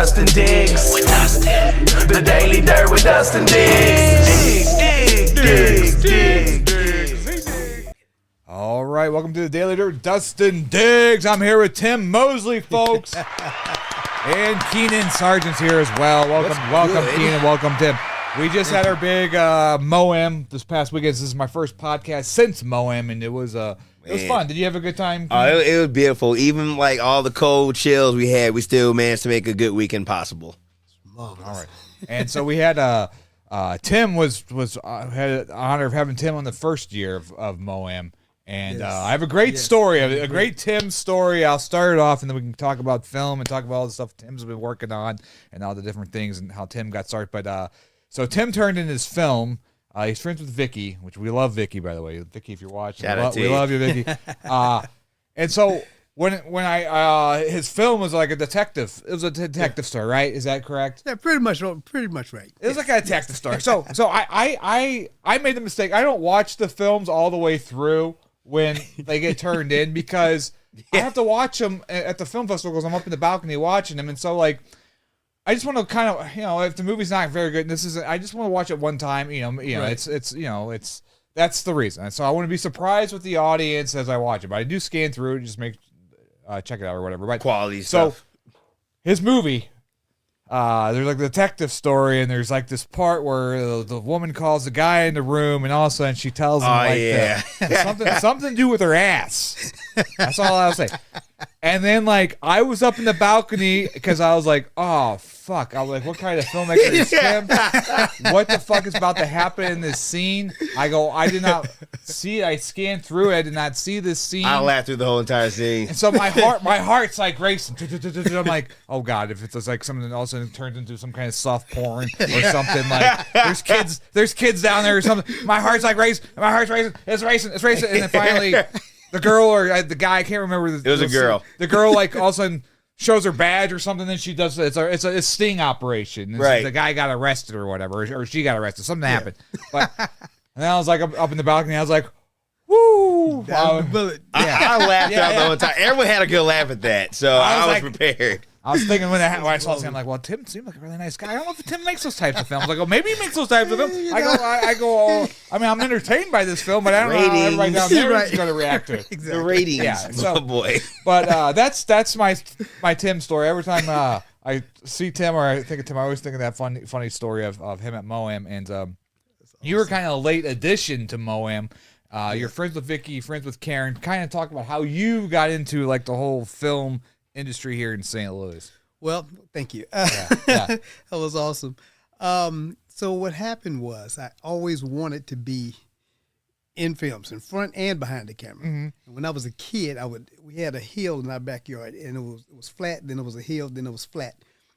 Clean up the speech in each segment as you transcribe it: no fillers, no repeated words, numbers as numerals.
Dustin Diggs. The Daily Dirt with Dustin Diggs. All right, welcome to the Daily Dirt with Dustin Diggs. I'm here with Tim Mosley, folks. And Keenan Sargent's here as well. Welcome, Keenan. Welcome, Tim. We just had our big MOAM this past weekend. This is my first podcast since MOAM, and it was fun. Did you have a good time? It was beautiful. Even like all the cold chills we had, we still managed to make a good weekend possible. All right. And so we had Tim had the honor of having Tim on the first year of MOAM. And Yes. I have a great story, a great Tim story. I'll start it off, and then we can talk about film and talk about all the stuff Tim's been working on and all the different things and how Tim got started. But so Tim turned in his film. He's friends with Vicky, which we love Vicky, by the way. Vicky, if you're watching, we love you, Vicky. And so when I his film was like a detective. It was a detective story, right? Is that correct? Yeah, pretty much right. It was like a detective story. So I made the mistake. I don't watch the films all the way through when they get turned in because I have to watch them at the film festival because I'm up in the balcony watching them, and so like I just want to kind of if the movie's not very good, I just want to watch it one time. Right. It's that's the reason. So I want to be surprised with the audience as I watch it, but I do scan through and just check it out or whatever. But quality stuff. So his movie. There's like a detective story, and there's like this part where the woman calls the guy in the room, and all of a sudden she tells him something to do with her ass. That's all I'll say. And then like I was up in the balcony because I was like, oh fuck! I was like, what kind of filmmaker is Tim? What the fuck is about to happen in this scene? I did not see it. I scanned through it. I did not see this scene. I laughed through the whole entire scene. And so my heart's like racing. I'm like, oh god, if it's like something that all of a sudden turns into some kind of soft porn or something like there's kids down there or something. My heart's like racing. My heart's racing. It's racing. And then finally, the girl or the guy, I can't remember. It was a girl. The girl like all of a sudden shows her badge or something. Then she does it's a sting operation. And right. The guy got arrested or whatever, or she got arrested. Something happened. But and then I was like up in the balcony. I was like, woo! Down the bullet. I laughed out the whole time. Everyone had a good laugh at that, so I was prepared. I was thinking when I saw him, I'm like, well, Tim seemed like a really nice guy. I don't know if Tim makes those types of films. I go, maybe he makes those types of films. I mean, I'm entertained by this film, but I don't know how everybody down there is going to react to it. Exactly. The ratings, so, boy. But that's my Tim story. Every time I see Tim or I think of Tim, I always think of that funny story of him at MOAM. And you were kind of a late addition to MOAM. You're friends with Vicky, friends with Karen. Kind of talk about how you got into like the whole film industry here in St. Louis. Well, thank you. That was awesome. So what happened was I always wanted to be in films, in front and behind the camera. Mm-hmm. And when I was a kid, we had a hill in our backyard, and it was flat, then it was a hill, then it was flat.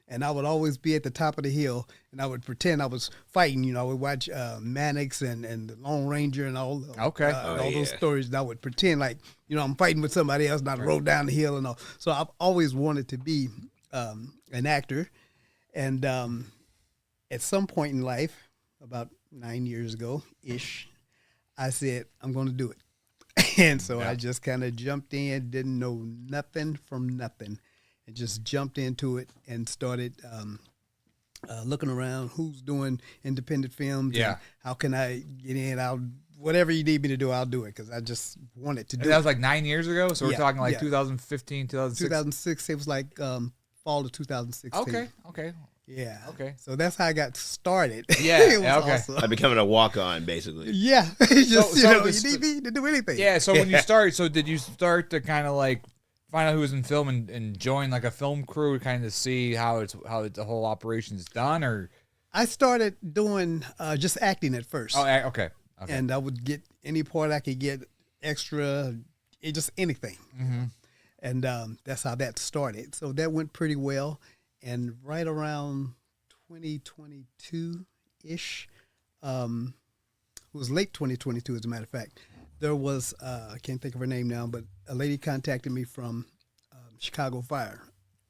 And I would always be at the top of the hill, and I would pretend I was fighting. I would watch Mannix and the Lone Ranger and all those stories. And I would pretend like, I'm fighting with somebody else, and I'd roll down the hill and all. So I've always wanted to be an actor. And at some point in life, about 9 years ago-ish, I said, I'm going to do it. And so I just kind of jumped in, didn't know nothing from nothing. And just jumped into it and started looking around who's doing independent films. Yeah. And how can I get in? Whatever you need me to do, I'll do it because I just wanted to do it. That was like 9 years ago? So we're talking like 2015, 2016? 2006. It was like fall of 2016. Okay. Yeah. Okay. So that's how I got started. Yeah. It was okay. awesome. Like becoming a walk-on, basically. Yeah. Just, you need me to do anything. Yeah. So when you started, did you start to kind of like find out who was in film and join like a film crew to kind of see how the whole operation is done? Or I started doing just acting at first. Oh, okay. And I would get any part I could get, extra, just anything. Mm-hmm. And that's how that started. So that went pretty well. And right around 2022-ish, it was late 2022 as a matter of fact, there was, I can't think of her name now, but a lady contacted me from Chicago Fire.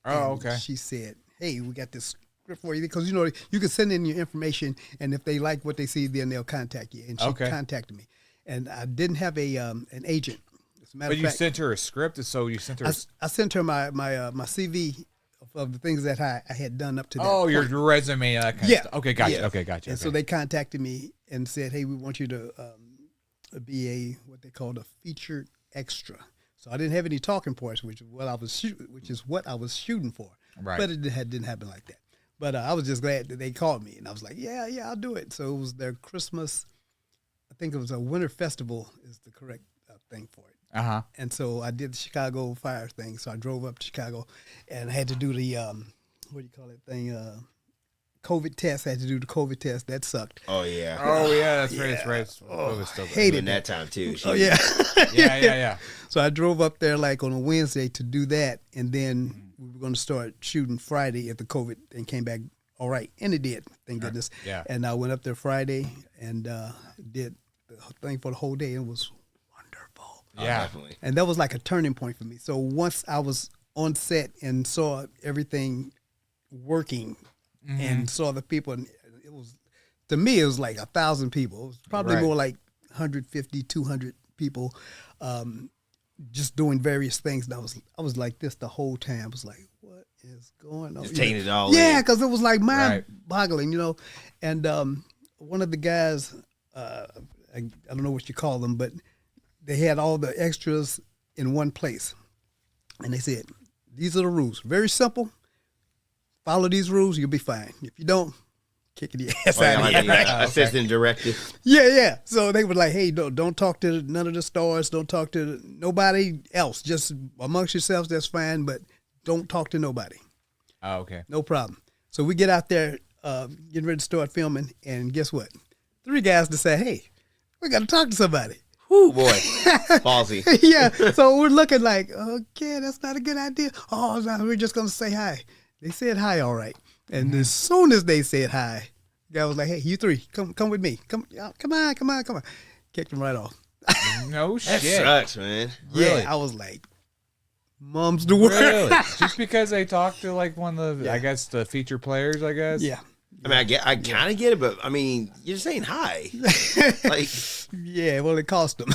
Oh, okay. She said, hey, we got this script for you. Because, you can send in your information, and if they like what they see, then they'll contact you. And she contacted me. And I didn't have an agent. As a matter but of you fact, sent her a script, so you sent her. I sent her my CV of the things that I had done up to that Oh, point. your resume, that kind of stuff. Okay, gotcha. Yeah. Okay, gotcha. And so they contacted me and said, "Hey, we want you to be what they called a featured extra." So I didn't have any talking points, which is what I was shooting for. Right. But it didn't happen like that. But I was just glad that they called me, and I was like, "Yeah, I'll do it." So it was their Christmas. I think it was a winter festival is the correct thing for it. Uh-huh. And so I did the Chicago Fire thing. So I drove up to Chicago, and I had to do the what do you call that thing? COVID test. I had to do the COVID test. That sucked. Oh yeah. Oh yeah, that's right. That's right. Oh, Still hated In that time too. Oh yeah. yeah. So I drove up there like on a Wednesday to do that, and then we were going to start shooting Friday if the COVID thing came back all right, and it did. Thank goodness. Yeah. And I went up there Friday and did the thing for the whole day. It was wonderful. Oh, Yeah. definitely. And that was like a turning point for me. So once I was on set and saw everything working and saw the people, and it was, to me, it was like 1,000 people. It was probably Right. more like 150, 200 people just doing various things. And I was like this the whole time. I was like, what is going on? Just You know? taking it all Yeah, in. because it was like mind-boggling, you know. And one of the guys, I don't know what you call them, but they had all the extras in one place. And they said, these are the rules. Very simple. Follow these rules, you'll be fine. If you don't, kick your ass out of here. Assistant directive. Yeah. So they were like, hey, don't talk to none of the stars. Don't talk to nobody else. Just amongst yourselves, that's fine, but don't talk to nobody. Oh, okay. No problem. So we get out there, getting ready to start filming, and guess what? 3 guys decide, hey, we got to talk to somebody. Whoo, boy. Ballsy. Yeah. So we're looking like, okay, that's not a good idea. Oh, no, we're just going to say hi. They said hi, all right. And as soon as they said hi, the guy was like, hey, you 3, come with me. Come on. Kicked him right off. No That shit. sucks, man. Really? Yeah, I was like, mom's the word. Really? Just because they talked to like one of the, I guess, the feature players, I guess? Yeah. I mean, I kind of get it, but I mean, you're saying hi. Like, Yeah, well, it cost them.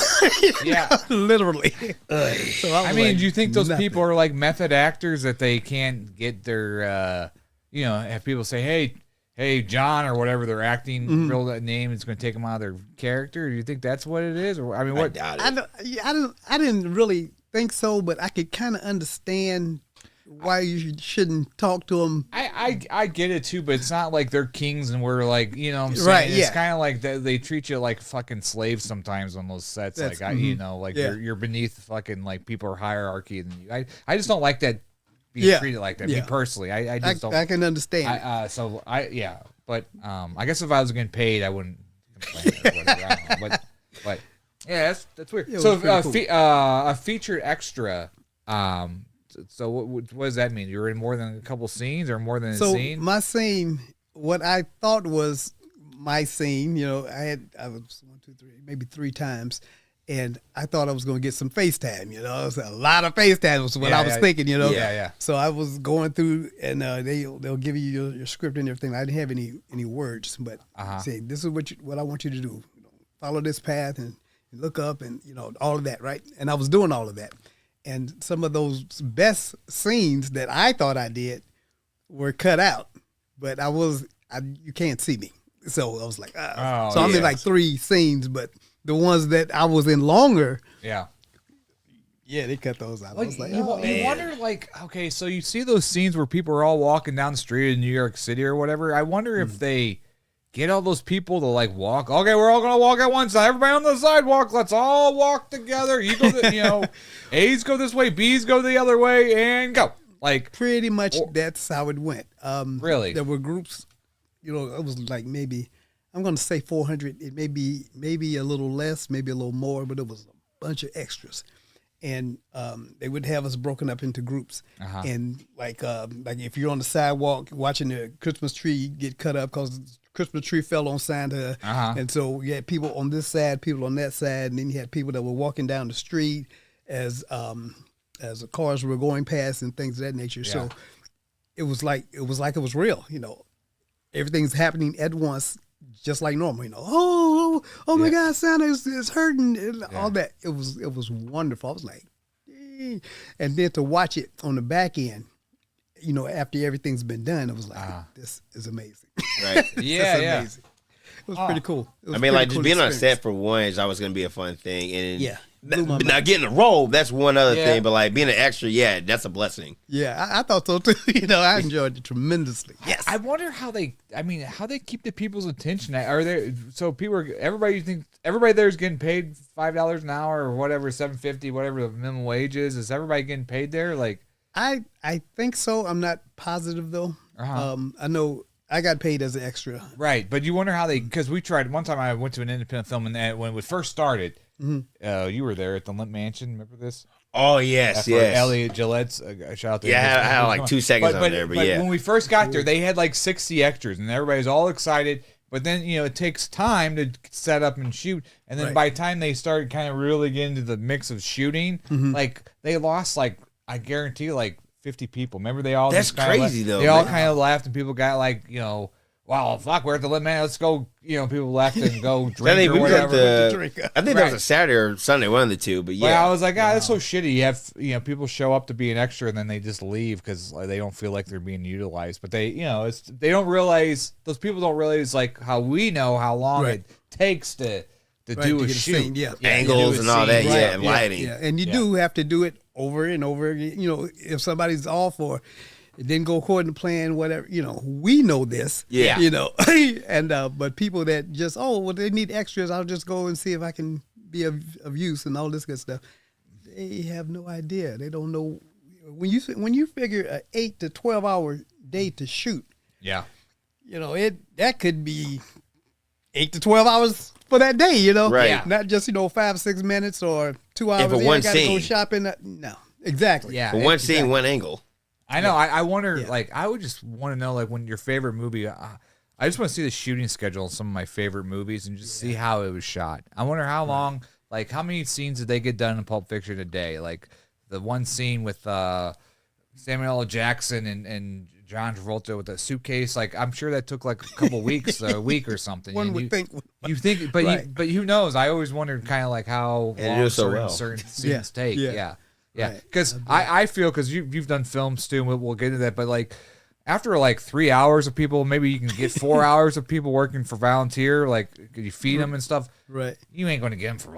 Yeah. Literally. So I was mean, like, do you think those nothing. people are like method actors that they can't get their, have people say, hey, John, or whatever their acting real name is going to take them out of their character? Do you think that's what it is? Or I mean, I what? doubt I it. didn't really think so, but I could kind of understand why you shouldn't talk to them. I get it too, but it's not like they're kings and we're like, you know what I'm saying? Right, It's yeah. kind of like they treat you like fucking slaves sometimes on those sets. That's- like, like Yeah. you're beneath fucking like people are hierarchy than you. I just don't like that being Yeah, treated like that. yeah. Me personally, I just don't. I can understand. But I guess if I was getting paid, I wouldn't complain. Or whatever, I don't know. But yeah, that's weird. Yeah, it So was pretty cool. a featured extra. So what does that mean? You're in more than a couple scenes, or more than a So scene? my scene, what I thought was my scene, I was 1, 2, 3, maybe 3 times, and I thought I was going to get some FaceTime. It was a lot of FaceTime was what I was thinking. Yeah. So I was going through, and they'll give you your script and everything. I didn't have any words, but say this is what I want you to do. Follow this path and look up, and all of that, right? And I was doing all of that. And some of those best scenes that I thought I did were cut out, but you can't see me. So I was like, so I'm in like 3 scenes, but the ones that I was in longer, Yeah. they cut those out. I was like, you wonder, okay, so you see those scenes where people are all walking down the street in New York City or whatever. I wonder if they get all those people to like walk. Okay, we're all gonna walk at one side. Everybody on the sidewalk. Let's all walk together. You go, A's go this way, B's go the other way, and go. Like pretty much that's how it went. Really? There were groups, it was like maybe, I'm going to say 400. It may be maybe a little less, maybe a little more, but it was a bunch of extras. And they would have us broken up into groups. And like if you're on the sidewalk watching the Christmas tree get cut up because the Christmas tree fell on Santa. And so you had people on this side, people on that side, and then you had people that were walking down the street as the cars were going past and things of that nature. So it was like it was real. Everything's happening at once, just like normal. Oh my God, Santa is hurting, and all that. It was wonderful. I was like, dang. And then to watch it on the back end, you know, after everything's been done, it was like, this is amazing. Right. Yeah, yeah. Amazing. It was pretty cool. It was I mean, like, pretty just being cool on experience. set for one is always going to be a fun thing. And Yeah. Blew my now mind. getting a role, that's one other Yeah. thing. But like being an extra, yeah, that's a blessing. Yeah, I thought so too. You know, I enjoyed it tremendously. Yes. I wonder how they keep the people's attention. Are there everybody there's getting paid $5 an hour or whatever, $7.50, whatever the minimum wage is? Is everybody getting paid there? Like, I think so. I'm not positive though. I know I got paid as an extra. right, but you wonder how because we tried one time. I went to an independent film and when it first started, you were there at the Limp Mansion. Remember this? Oh yes, After yes. Elliot Gillette's shout out to Yeah, him. I had like 2 seconds on there, but yeah. when we first got there, they had like 60 extras, and everybody's all excited. But then it takes time to set up and shoot, and then by the time they started kind of really getting into the mix of shooting, like they lost I guarantee 50 people. Remember they all That's just kinda crazy, though, They all man. kind of laughed, and people got wow, fuck, we're at the Limp Man. Let's go. People left and go I drink think or we was at whatever. I think that was a Saturday or Sunday, one of the two. But But yeah, I was like, that's so shitty. You have, people show up to be an extra and then they just leave because they don't feel like they're being utilized. But they don't realize, those people don't realize how we know how long it takes to do to a get a shoot. scene, yeah. angles and all that, scene. yeah, and lighting. Yeah, and you do have to do it over and over again. You know, if somebody's off or it didn't go according to plan, whatever, we know this. Yeah. And but people that just, they need extras, I'll just go and see if I can be of use and all this good stuff. They have no idea. They don't know when you figure an 8 to 12 hour day to shoot. Yeah. That could be 8 to 12 hours for that day, Right. Yeah. Not just 5-6 minutes or 2 hours. for I one gotta go scene. shopping. No, exactly. Yeah. For one scene, one angle. I know. I wonder, I would just want to know, when your favorite movie, I just want to see the shooting schedule of some of my favorite movies and just see how it was shot. I wonder how long, how many scenes did they get done in Pulp Fiction a day? Like the one scene with Samuel L. Jackson and John Travolta with the suitcase. I'm sure that took a couple weeks, a week or something. One would think. You think, but Right. but who knows? I always wondered kind of how And long do so well. certain scenes take. Yeah. Yeah, Right. because I feel, because you've done films too, and we'll get into that, but after 3 hours of people, maybe you can get 4 hours of people working for volunteer, you feed them and stuff. Right. You ain't going to get them for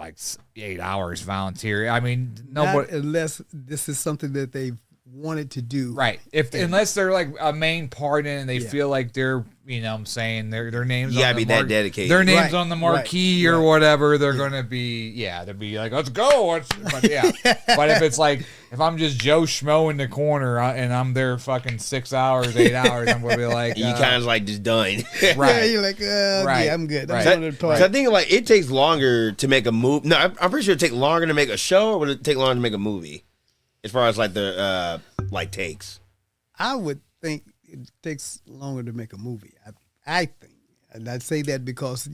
8 hours volunteer. I mean, Not nobody. unless this is something that they've wanted to do. Right. Unless they're a main part in it and they feel like they're, what I'm saying, their names You gotta on the be that dedicated. Their names Right, on the marquee right, or right. whatever, they're going to be, they'll be let's go. But yeah. But if it's if I'm just Joe Schmo in the corner and I'm there fucking 6 hours, 8 hours, I'm going to be like, You kind of just done. Yeah, right. you're like, Right. yeah, I'm good. Right. I'm going to So I think it takes longer to make a movie. No, I'm pretty sure it takes longer to make a show, or would it take longer to make a movie? As far as the takes. I would think it takes longer to make a movie. I think. And I'd say that because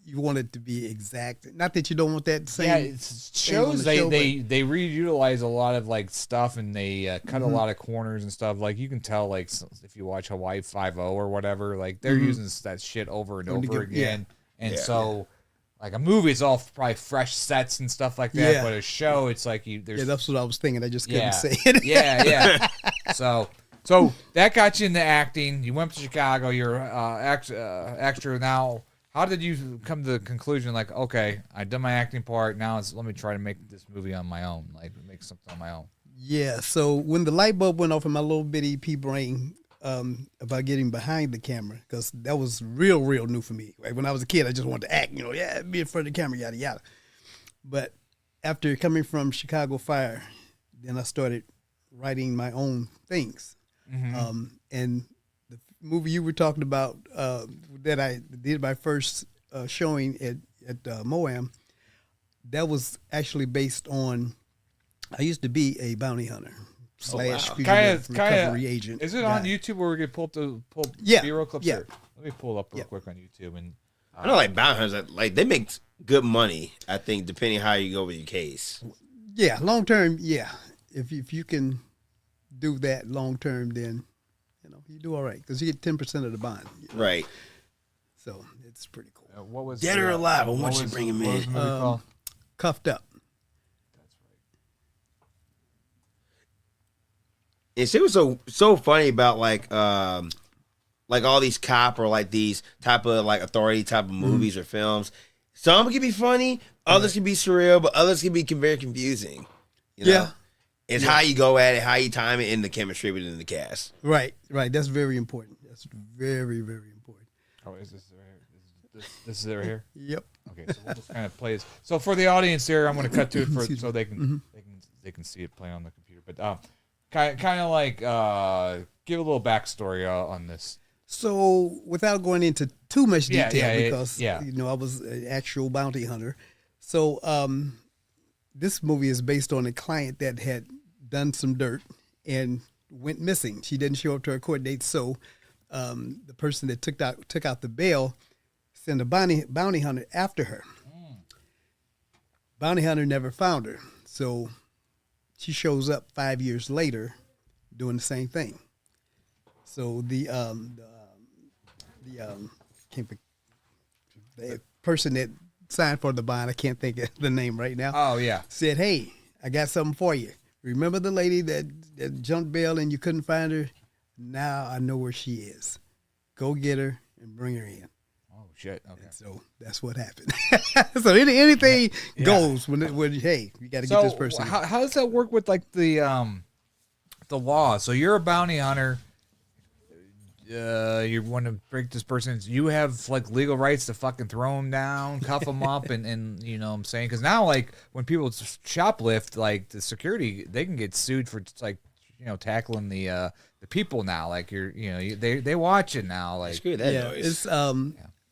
you want it to be exact. Not that you don't want that same. Yeah, it shows they reutilize a lot of stuff, and they cut a lot of corners and stuff. You can tell if you watch Hawaii 5-0 or whatever, they're using that shit over and over again. And so a movie is all probably fresh sets and stuff like that, Yeah. but a show it's there's Yeah, that's what I was thinking. I just couldn't say it. yeah. So that got you into acting. You went to Chicago. You're extra now. How did you come to the conclusion, okay, I done my acting part, now let me try to make this movie on my own, make something on my own? Yeah, so when the light bulb went off in my little bitty pea brain about getting behind the camera, because that was real new for me. When I was a kid, I just wanted to act, be in front of the camera, yada, yada. But after coming from Chicago Fire, then I started writing my own things. And the movie you were talking about that I did my first showing at Moam, that was actually based on, I used to be a bounty hunter / fugitive recovery agent. Is it guy. on YouTube where we get pull Yeah, B-roll clips? yeah. There? Let me pull it up real quick on YouTube. And I know bounty hunters, they make good money, I think, depending how you go with your case. Yeah, long term, yeah. If you can do that long term, then you do all right because you get 10% of the bond. Right. So it's pretty cool. what was Dead or alive, I what want you to was- bring him what was in. the movie called? Cuffed Up. And shit was so funny about like all these cop or like these type of like authority type of movies or films. Some can be funny, others can be surreal, but others can be very confusing. You know? It's how you go at it, how you time it, and the chemistry within the cast. Right. That's very important. That's very, very important. Oh, is this right here? This is it right here? Yep. Okay, so we'll just kind of play this. So for the audience here, I'm going to cut to it so they can see it playing on the computer. But kind of like give a little backstory on this. So without going into too much detail, because you know I was an actual bounty hunter. So this movie is based on a client that had done some dirt and went missing. She didn't show up to her court date, so the person that took out the bail sent a bounty hunter after her. Bounty hunter never found her, so she shows up 5 years later doing the same thing. So the person that signed for the bond, I can't think of the name right now. Oh yeah, said, "Hey, I got something for you. Remember the lady that jumped bail and you couldn't find her? Now I know where she is. Go get her and bring her in." Oh shit! Okay. And so that's what happened. So anything goes when hey, you got to get this person. How does that work with like the law? So you're a bounty hunter. You want to break this person's. You have like legal rights to fucking throw them down, cuff them up, and you know what I'm saying? Because now like when people shoplift, like the security, they can get sued for like tackling the people now. Like they watch it now. Like screw that noise.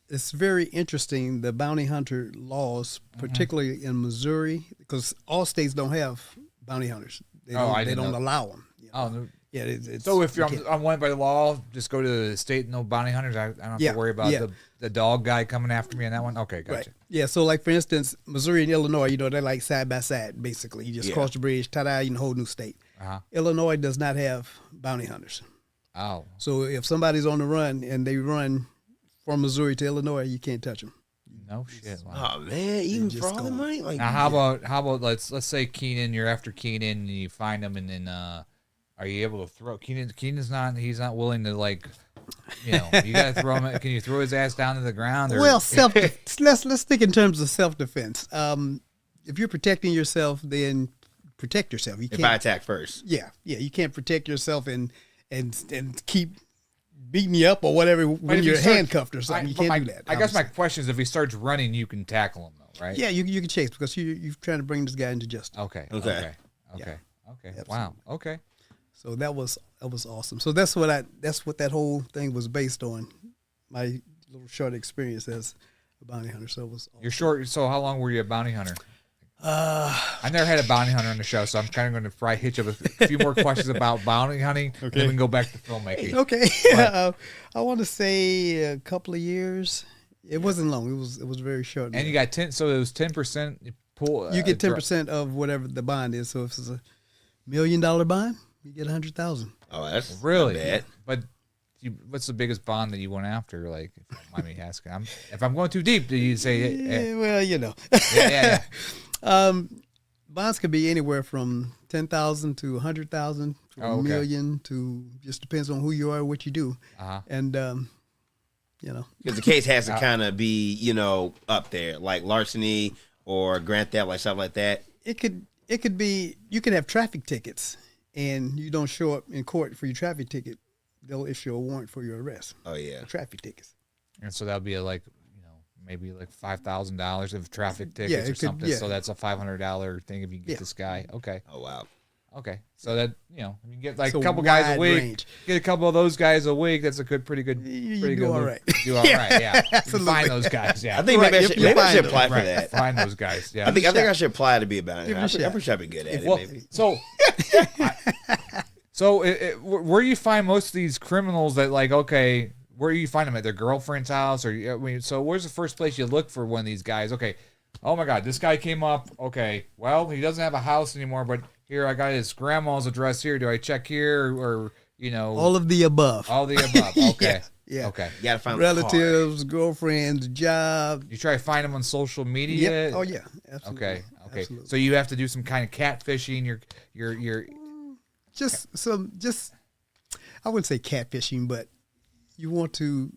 It's very interesting, the bounty hunter laws, particularly in Missouri, because all states don't have bounty hunters. They don't allow them. Oh. Yeah, it's, so if I'm wanted by the law, just go to the state, no bounty hunters. I don't have to worry about the dog guy coming after me on that one. Okay, gotcha. Right. Yeah, so like for instance, Missouri and Illinois, they're like side by side basically. You just cross the bridge, ta-da, you know, whole new state. Illinois does not have bounty hunters. Oh. So if somebody's on the run and they run from Missouri to Illinois, you can't touch them. No shit. Wow. Oh man, even for all the money. Like now, how about let's say Keenan, you're after Keenan and you find him and then are you able to throw Keenan's not willing to like, you got to throw him. Can you throw his ass down to the ground? Or? Well, let's think in terms of self-defense. If you're protecting yourself, then protect yourself. You can't, if I attack first. Yeah, you can't protect yourself and keep beating you up or whatever when you're handcuffed or something. You can't do that. I guess my question is, if he starts running, you can tackle him though, right? Yeah, you can chase because you're trying to bring this guy into justice. Okay. Yeah. Wow. Okay. So that was awesome. So that's what that whole thing was based on. My little short experience as a bounty hunter. So it was awesome. You're short. So how long were you a bounty hunter? I never had a bounty hunter on the show, so I'm kind of going to probably hit you with a few more questions about bounty hunting, and then we can go back to filmmaking. Okay. I want to say a couple of years. It wasn't long. It was very short. And you got 10. So it was 10% pool. You get 10% of whatever the bond is. So if it's $1 million bond, you get 100,000. Oh, that's really not bad. But what's the biggest bond that you went after? Like, if you don't mind me asking, if I'm going too deep, do you say? Well, Yeah. Bonds could be anywhere from 10,000 to 100,000 to $1 million to just depends on who you are, what you do, and because the case has to kind of be up there, like larceny or grand theft, like something like that. It could be you can have traffic tickets and you don't show up in court for your traffic ticket, they'll issue a warrant for your arrest. Oh yeah, traffic tickets. And so that'll be maybe like $5,000 of traffic tickets or something. So that's a $500 thing if you get this guy. Okay. Oh wow. Okay. So that you get like a couple guys a week. Range. Get a couple of those guys a week. That's a pretty good. You do all right. Do all right. Yeah. Find those guys. Yeah. I think maybe I should apply for that. Find those guys. Yeah. I think I should apply to be a bounty hunter. I'm sure I'd be good at it. Maybe. So where do you find most of these criminals that like where do you find them at their girlfriend's house so where's the first place you look for one of these guys? Okay, oh my God, this guy came up. Okay, well he doesn't have a house anymore, but here I got his grandma's address here. Do I check here or all of the above? All the above. Okay, yeah. Okay, you gotta find relatives, girlfriends, job. You try to find them on social media. Yep. Oh yeah, absolutely. Okay. Absolutely. So you have to do some kind of catfishing. You're I wouldn't say catfishing, but you want to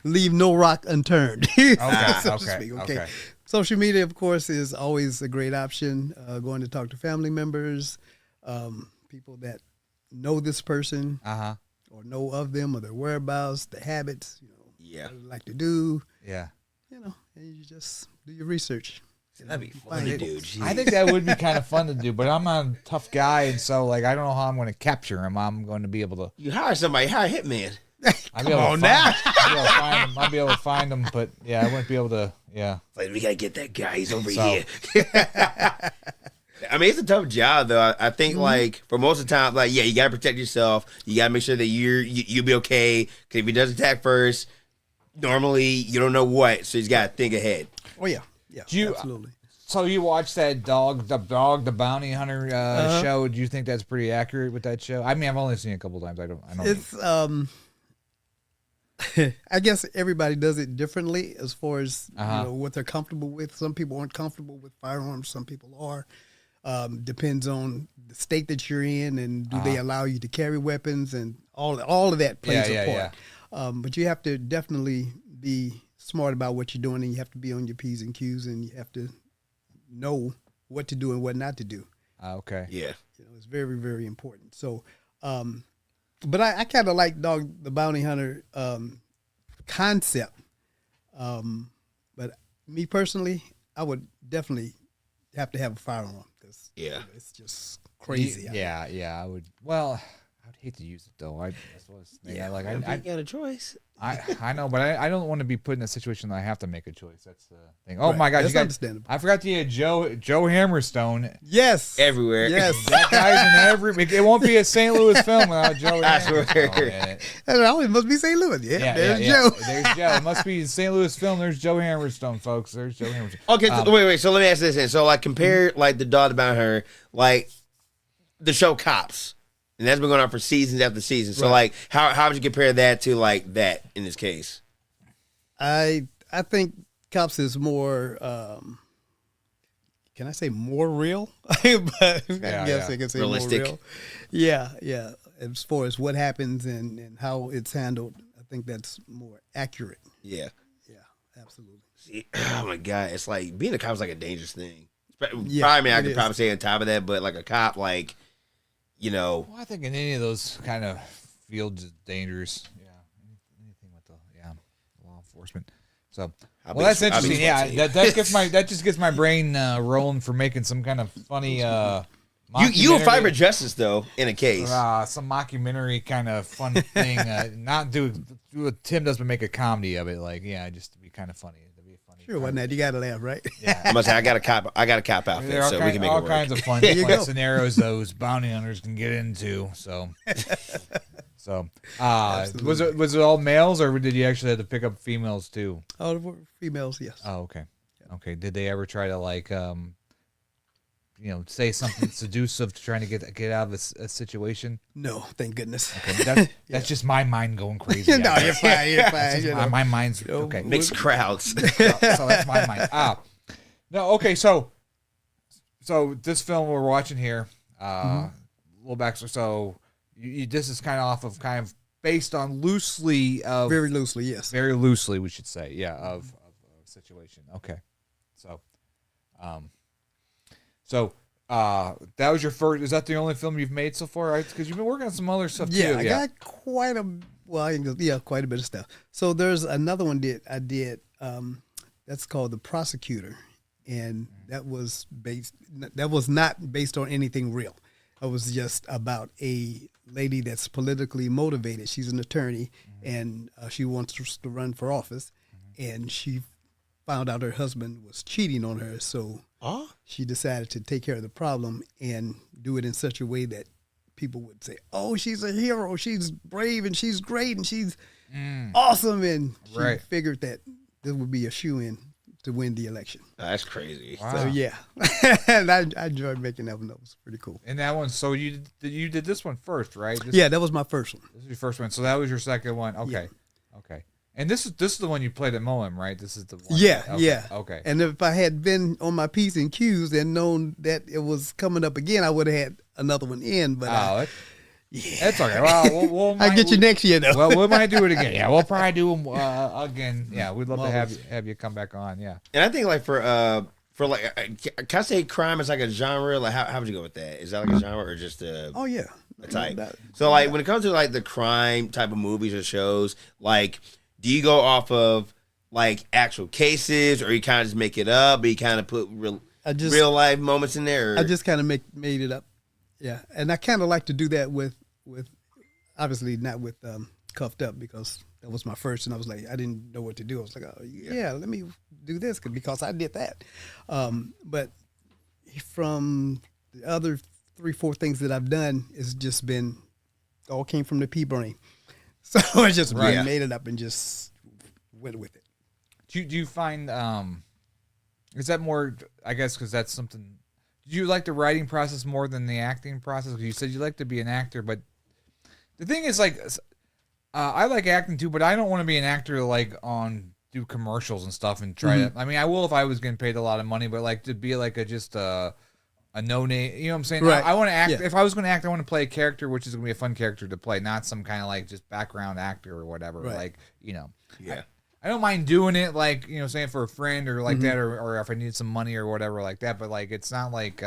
leave no rock unturned. So to speak, okay. Social media, of course, is always a great option. Going to talk to family members, people that know this person, or know of them, or their whereabouts, their habits. What they like to do. Yeah. And you just do your research. That'd be fun to do. I think that would be kind of fun to do, but I'm not a tough guy, and so like I don't know how I'm going to capture him. I'm going to be able to. You hire somebody, hire a hitman. I'll be able to find him, but yeah, I wouldn't be able to. Yeah, like we gotta get that guy. He's over here. I mean, it's a tough job though. I think like for most of the time, like you gotta protect yourself. You gotta make sure that you'll be okay. Because if he does attack first, normally you don't know what, so he's gotta think ahead. Oh yeah, absolutely. So you watched that the bounty hunter show? Do you think that's pretty accurate with that show? I mean, I've only seen it a couple times. I don't. It's I guess everybody does it differently as far as what they're comfortable with. Some people aren't comfortable with firearms. Some people are. Depends on the state that you're in, and do they allow you to carry weapons, and all of that plays a part. But you have to definitely be smart about what you're doing, and you have to be on your P's and Q's, and you have to know what to do and what not to do. Okay. Yeah. It's very, very important. So, but I kind of like the bounty hunter concept. But me personally, I would definitely have to have a firearm because it's just crazy. I would. Well, I would hate to use it though. I got a choice. I know, but I don't want to be put in a situation that I have to make a choice. That's the thing. Oh my gosh, that's understandable. I forgot to Joe Hammerstone. Yes, everywhere. Yes, that guy's in every. It won't be a St. Louis film without Joe. I swear. It must be St. Louis. There's Joe. There's Joe. It must be a St. Louis film. There's Joe Hammerstone, folks. There's Joe Hammerstone. Okay, so wait. So let me ask this then. So like compare like the dog about her, like the show Cops. And that's been going on for seasons after season. So, like, how would you compare that to, like, that in this case? I think Cops is more, can I say more real? But I guess I can say realistic. More real. Yeah. As far as what happens and how it's handled, I think that's more accurate. Yeah. Yeah, absolutely. See, oh, my God. It's like, being a cop is like a dangerous thing. Yeah, I mean, I could probably say on top of that, but, like, a cop, like... Well, I think in any of those kind of fields is dangerous. Yeah, anything with the law enforcement. So, that's interesting. Yeah, that just gets my brain rolling for making some kind of funny. You a fight for justice though in a case. Some mockumentary kind of fun thing. Not do what Tim does, but make a comedy of it. Like just to be kind of funny. Sure, why not? You got to laugh, right? Yeah. I must say, I got a cop outfit, so we can make it work. All kinds of fun scenarios those bounty hunters can get into. So, was it all males, or did you actually have to pick up females too? Oh, they were females, yes. Oh, okay. Okay. Did they ever try to like, say something seductive to trying to get out of a situation? No, thank goodness. Okay, that's just my mind going crazy. No, you're fine. My mind's okay. Mixed crowds. So that's my mind. No, okay. So this film we're watching here, a little backstory. So this is kind of based on very loosely, yes. Very loosely, we should say, of a situation. Okay, so that was your first. Is that the only film you've made so far? Right? Because you've been working on some other stuff too. Yeah, I got quite a bit of stuff. So there's another one I did. That's called The Prosecutor, and that was not based on anything real. It was just about a lady that's politically motivated. She's an attorney, and she wants to run for office, and she found out her husband was cheating on her, so she decided to take care of the problem and do it in such a way that people would say, "Oh, she's a hero. She's brave, and she's great, and she's awesome." And she figured that this would be a shoo-in to win the election. That's crazy. Wow. So yeah, and I enjoyed making that one. That was pretty cool. And that one, so you did this one first, right? That was my first one. This is your first one. So that was your second one. Okay, okay. And this is the one you played at Moem, right? This is the one. Yeah, okay. yeah. Okay. And if I had been on my P's and Q's and known that it was coming up again, I would have had another one in. But that's okay. Well, we'll I'll get you next year, though. Well, we might do it again. Yeah, we'll probably do them again. Yeah, we'd love to have you come back on. Yeah. And I think like for like, can I say crime is like a genre? Like how would you go with that? Is that like a genre or just a type? So like when it comes to like the crime type of movies or shows, like do you go off of like actual cases, or you kind of just make it up, or you kind of put real life moments in there? Or? I just kind of made it up. Yeah, and I kind of like to do that with obviously not with Cuffed Up, because that was my first, and I was like, I didn't know what to do. I was like, oh yeah, let me do this because I did that. But from the other 3-4 things that I've done, it's just been all came from the pea brain. So I just made it up and just went with it. Do you find is that more? I guess because that's something. Do you like the writing process more than the acting process? Because you said you like to be an actor, but the thing is, like, I like acting too, but I don't want to be an actor like do commercials and stuff and try to. I mean, I will if I was getting paid a lot of money, but like to be like a no name. You know what I'm saying? Right. I want to act. Yeah. If I was going to act, I want to play a character, which is going to be a fun character to play, not some kind of like just background actor or whatever. Right. Like, you know. Yeah. I don't mind doing it, like, you know, saying for a friend or like that, or if I need some money or whatever like that. But like, it's not like,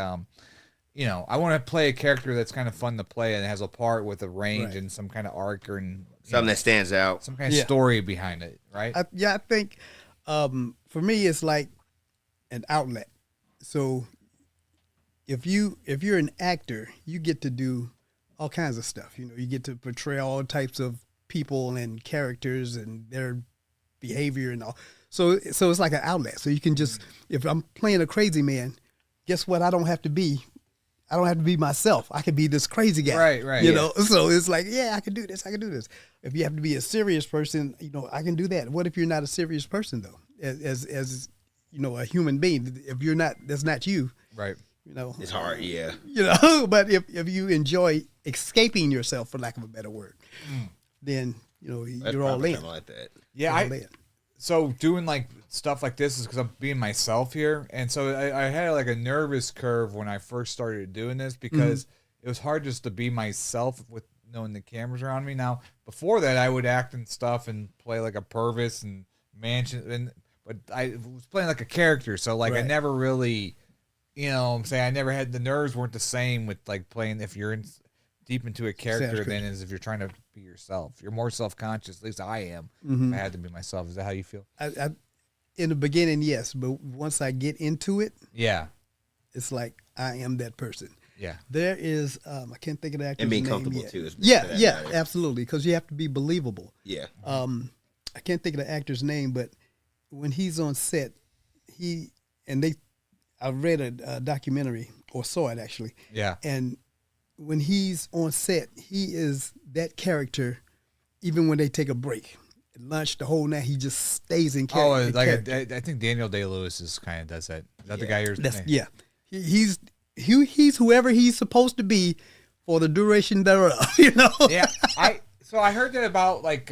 you know, I want to play a character that's kind of fun to play and has a part with a range and some kind of arc or something that stands out, some kind of story behind it, right? I think for me it's like an outlet. So if you're an actor, you get to do all kinds of stuff. You know, you get to portray all types of people and characters and their behavior and all. So it's like an outlet. So you can just, if I'm playing a crazy man, guess what? I don't have to be myself. I could be this crazy guy. Right. You know, so it's like, yeah, I can do this. If you have to be a serious person, you know, I can do that. What if you're not a serious person though? As you know, a human being, if you're not, that's not you. Right. You know, it's hard. Yeah. You know, but if you enjoy escaping yourself, for lack of a better word, then, you know, you're all in. Like that. Yeah. So doing like stuff like this is because I'm being myself here. And so I had like a nervous curve when I first started doing this because it was hard just to be myself with knowing the cameras around me. Now, before that, I would act and stuff and play like a Purvis and Mansion. But I was playing like a character. So like I never really, you know what I'm saying, I never had, the nerves weren't the same with like playing if you're deep into a character than as if you're trying to be yourself. You're more self-conscious, at least I am. If I had to be myself. Is that how you feel? I in the beginning, yes, but once I get into it, it's like I am that person. Yeah. There is I can't think of the actor's name. And being comfortable yet. too. Yeah, absolutely, because you have to be believable. Yeah. I can't think of the actor's name, but when he's on set, I read a documentary, or saw it actually. Yeah. And when he's on set, he is that character even when they take a break. At lunch, the whole night, he just stays in character. Oh, like I think Daniel Day-Lewis is kind of does that. Is that the guy you're saying? Yeah. He's whoever he's supposed to be for the duration thereof, you know? Yeah. So I heard that about like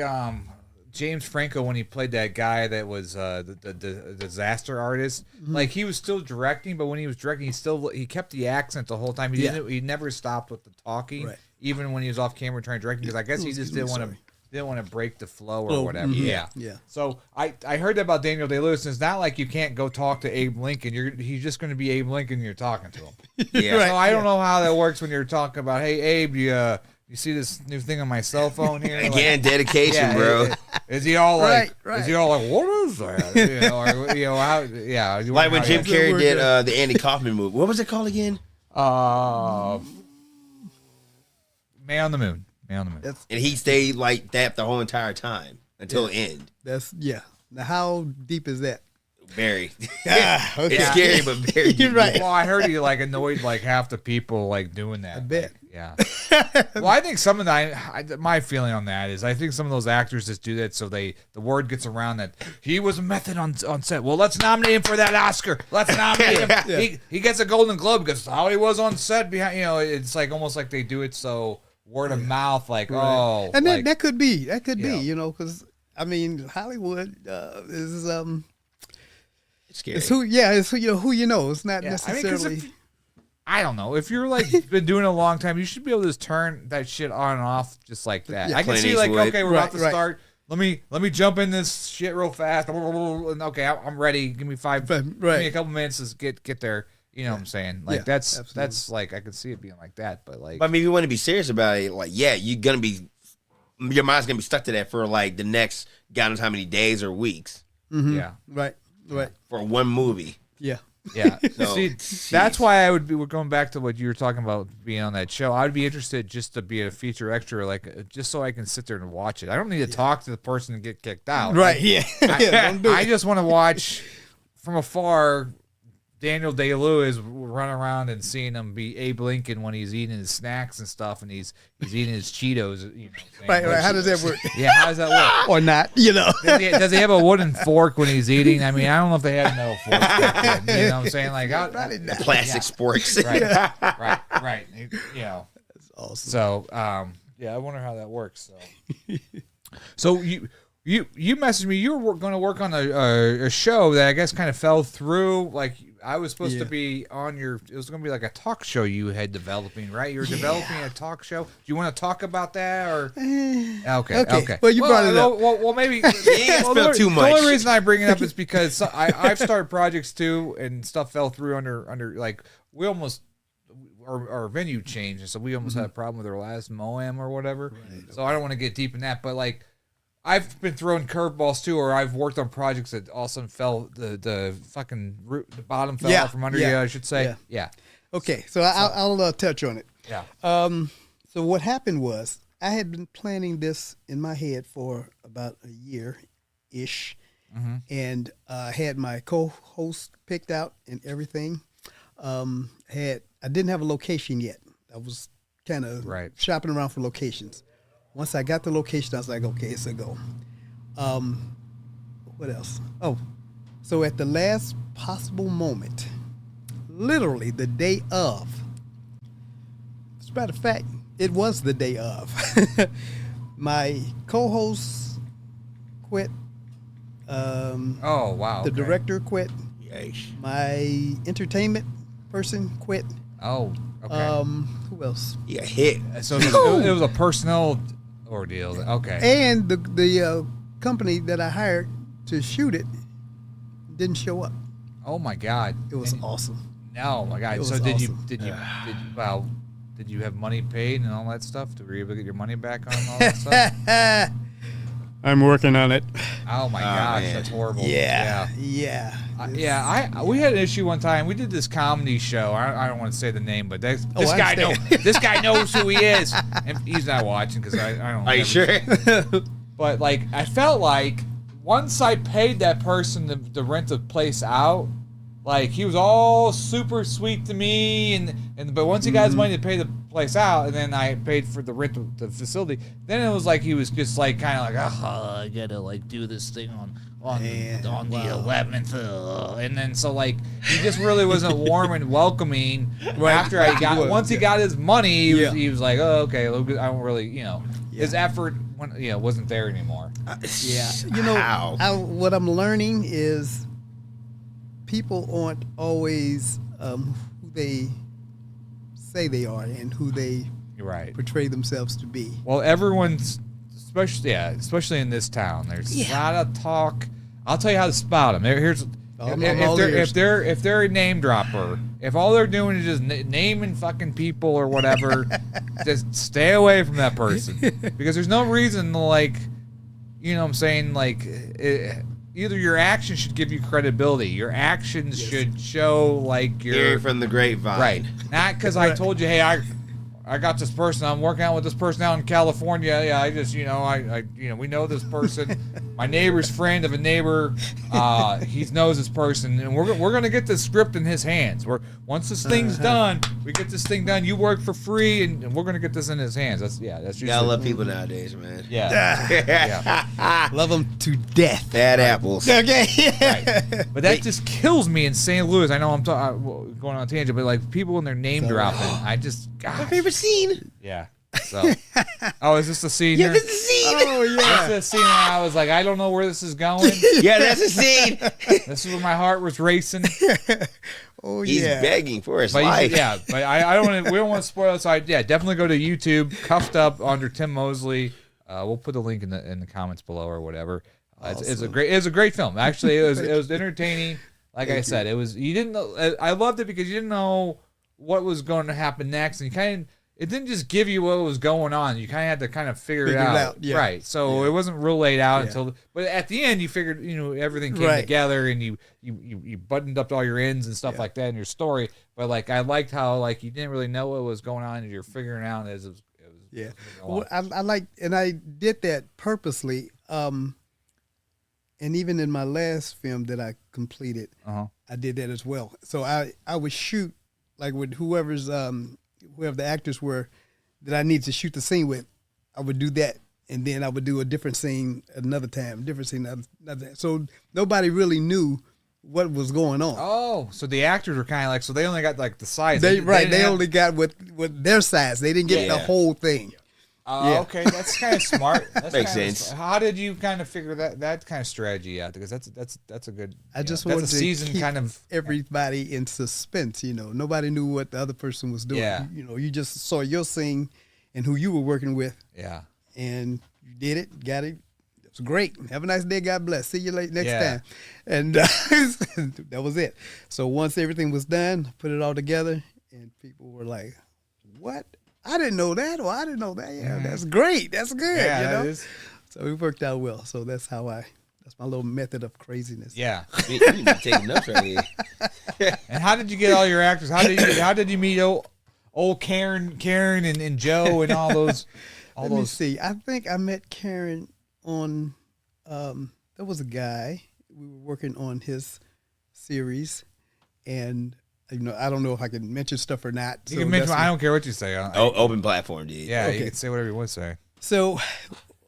James Franco when he played that guy that was the disaster artist. Like he was still directing, but when he was directing, he kept the accent the whole time. He never stopped with the talking, even when he was off camera trying to direct. Because I guess he just didn't want to break the flow or whatever. Yeah. So I heard that about Daniel Day-Lewis. And it's not like you can't go talk to Abe Lincoln. He's just going to be Abe Lincoln. And you're talking to him. Yeah. So I don't know how that works when you're talking about, hey Abe, you see this new thing on my cell phone here? Again, dedication, bro. Is he all like? Is he all like? What is that? You know, or, you know how? Yeah. Like when Jim Carrey did the Andy Kaufman movie. What was it called again? Man on the Moon. And he stayed like that the whole entire time until the end. Now, how deep is that? Very. Okay. It's scary, but very deep. You're right. Well, I heard he like annoyed like half the people like doing that. I bet. Yeah. Well, I think some of my feeling on that is I think some of those actors just do that so the word gets around that he was a method on set. Well, let's nominate him for that Oscar. Let's nominate him. Yeah. He gets a Golden Globe because how he was on set behind. You know, it's like almost like they do it so word of mouth, like and that could be you know, because I mean, Hollywood is It's scary. it's who you know. It's not Yeah, I mean, necessarily. 'cause I don't know. If you're like been doing it a long time, you should be able to just turn that shit on and off just like that. Yeah, I can Clint see like, Eastwood. okay, we're about to Right. start. Let me jump in this shit real fast. And okay, I'm ready. Give me Right. Give me a couple minutes to get there. You know what I'm saying? Like Yeah, that's absolutely. like I could see it being like that. But like, But I mean, if you want to be serious about it, like, yeah, you're gonna be, your mind's gonna be stuck to that for like the next God knows how many days or weeks yeah, Right. for one movie. Yeah. yeah. No, See, jeez. that's why I would be. We're going back to what you were talking about being on that show. I would be interested just to be a feature extra, like just so I can sit there and watch it. I don't need to talk to the person and get kicked out. Right. Yeah. Yeah. Don't do I it. just want to watch from afar Daniel Day-Lewis run around and seeing him be Abe Lincoln when he's eating his snacks and stuff, and he's eating his Cheetos. You know what I'm saying? Right. How does that work? Yeah, how does that work? Or not? You know. Does he have a wooden fork when he's eating? I mean, I don't know if they had metal forks back then. You know what I'm saying? Like, Probably not. Plastic sporks. right. You know. That's awesome. So, yeah, I wonder how that works. So you messaged me. You were going to work on a show that I guess kind of fell through. Like I was supposed to be on your. It was going to be like a talk show you had developing, right? You were developing a talk show. Do you want to talk about that or? Okay. Well, you brought it up. Well, maybe. You ain't spilled too The much. only reason I bring it up is because I've started projects too, and stuff fell through under like we almost. Our venue changed, and so we almost had a problem with our last Moam or whatever. Right. So I don't want to get deep in that, but like I've been throwing curveballs too, or I've worked on projects that all of a sudden fell the fucking root, the bottom fell out from under you. I should say, yeah. Okay, so I'll touch on it. Yeah. So what happened was I had been planning this in my head for about a year-ish, and had my co-host picked out and everything. I didn't have a location yet. I was kind of shopping around for locations. Once I got the location, I was like, okay, it's a go. What else? Oh, so at the last possible moment, literally the day of, as a matter of fact, it was the day of, my co-host quit. Oh, wow. The director quit. Yeesh. My entertainment person quit. Oh, okay. Who else? Yeah, hit. So it was a personnel ordeal. Okay. And the company that I hired to shoot it didn't show up. Oh my God. It was awesome. Oh my God. It So was did awesome. did you have money paid and all that stuff? Were you able to get your money back on all that stuff? I'm working on it. Oh my gosh, man. that's horrible. Yeah. We had an issue one time. We did this comedy show. I don't want to say the name, but this guy this guy knows who he is, and he's not watching because I don't. Are you sure? But like, I felt like once I paid that person to rent the place out, like he was all super sweet to me, but once he got his money to pay the place out, and then I paid for the rent of the facility, then it was like he was just like kind of like, oh, I gotta like do this thing on the 11th, and then so like he just really wasn't warm and welcoming. After once he got his money, he was like, oh, okay, I don't really, his effort wasn't there anymore. What I'm learning is people aren't always who they say they are and who they portray themselves to be. Well, everyone's especially in this town. There's a lot of talk. I'll tell you how to spot them. Here's if they're a name dropper, if all they're doing is just naming fucking people or whatever, just stay away from that person because there's no reason to like, you know what I'm saying, like. Either your actions should give you credibility. Your actions should show like you're Hearing from the grapevine. Right. Not because I told you, hey, I got this person. I'm working out with this person out in California. Yeah, I just, we know this person. My neighbor's friend of a neighbor, he knows this person, and we're gonna get this script in his hands. Once this thing's done, we get this thing done. You work for free, and we're gonna get this in his hands. That's usually. Gotta love people nowadays, man. Yeah. Love them to death. Bad apples. Okay. Right. But that just kills me in St. Louis. I know I'm going on a tangent, but like people when they're name dropping, I just. My favorite scene. Yeah. So, oh, is this the scene Yeah, here? this is the scene. Oh yeah. This is the scene where I was like, I don't know where this is going. Yeah, that's the scene. This is where my heart was racing. Oh He's yeah. begging for his But life. yeah, but I don't want to. We don't want to spoil it. So definitely go to YouTube, Cuffed Up under Tim Mosley. We'll put the link in the comments below or whatever. It's a great film. Actually, it was entertaining. Like I said, it was. You didn't know. I loved it because you didn't know what was going to happen next, and it didn't just give you what was going on. You kind of had to kind of figure it out. Yeah. Right. So it wasn't real laid out until, but at the end you figured, everything came together and you buttoned up all your ends and stuff like that in your story. But like, I liked how like you didn't really know what was going on and you're figuring out as it was. Yeah. Well, I like, and I did that purposely. And even in my last film that I completed, I did that as well. So I would shoot like with whoever the actors were that I need to shoot the scene with. I would do that, and then I would do a different scene another time, another. So nobody really knew what was going on. Oh, so the actors were kind of like, so they only got like the size. They only got with their size. They didn't get the whole thing. Okay, that's kind of smart. That makes sense. How did you kind of figure that kind of strategy out? Because that's a good. I just wanted wanted to to keep kind of everybody in suspense. Nobody knew what the other person was doing. Yeah. You just saw your scene and who you were working with. Yeah. And you did it, got it. It was great. Have a nice day. God bless. See you next time. And that was it. So once everything was done, put it all together, and people were like, "What? I didn't know that, or I didn't know that. Yeah, that's great. That's good. Yeah, that is. So it worked out well. So that's my little method of craziness. Yeah. You need to take notes right here. And how did you get all your actors? How did you meet old Karen and Joe and all those? Let me see. I think I met Karen on. There was a guy we were working on his series, and I don't know if I can mention stuff or not. You can mention. I don't care what you say. Open platform, dude. Yeah, Okay. you can say whatever you want to say. So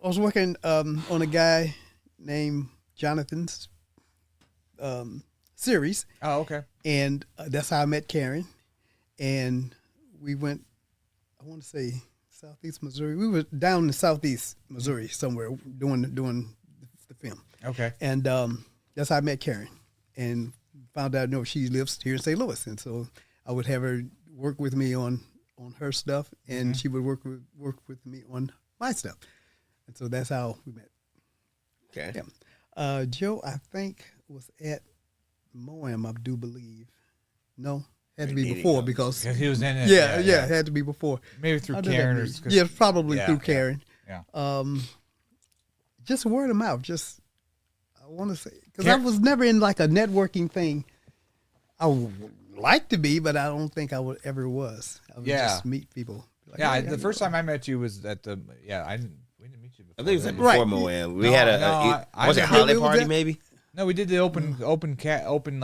I was working on a guy named Jonathan's series, Oh, okay. and that's how I met Karen. And we went, I want to say Southeast Missouri. We were down in Southeast Missouri somewhere doing the film. Okay. And that's how I met Karen, and found out she lives here in St. Louis, and so I would have her work with me on her stuff, and she would work with me on my stuff, and so that's how we met. Okay. Yeah. Joe, I think was at Moam, I do believe. No, had to be before because He was in it. yeah, it had to be before. Maybe through How did that Karen or be? Yeah, probably through Karen. Yeah. Just word of mouth. Just I want to say because I was never in like a networking thing. I would like to be, but I don't think I would ever was. I would just meet people. Like, Yeah, hey, the first time I met you was at the we didn't meet you before. I think it was like Right. before Moan. We had was it I- holiday It was party that- maybe? No, we did the open Casting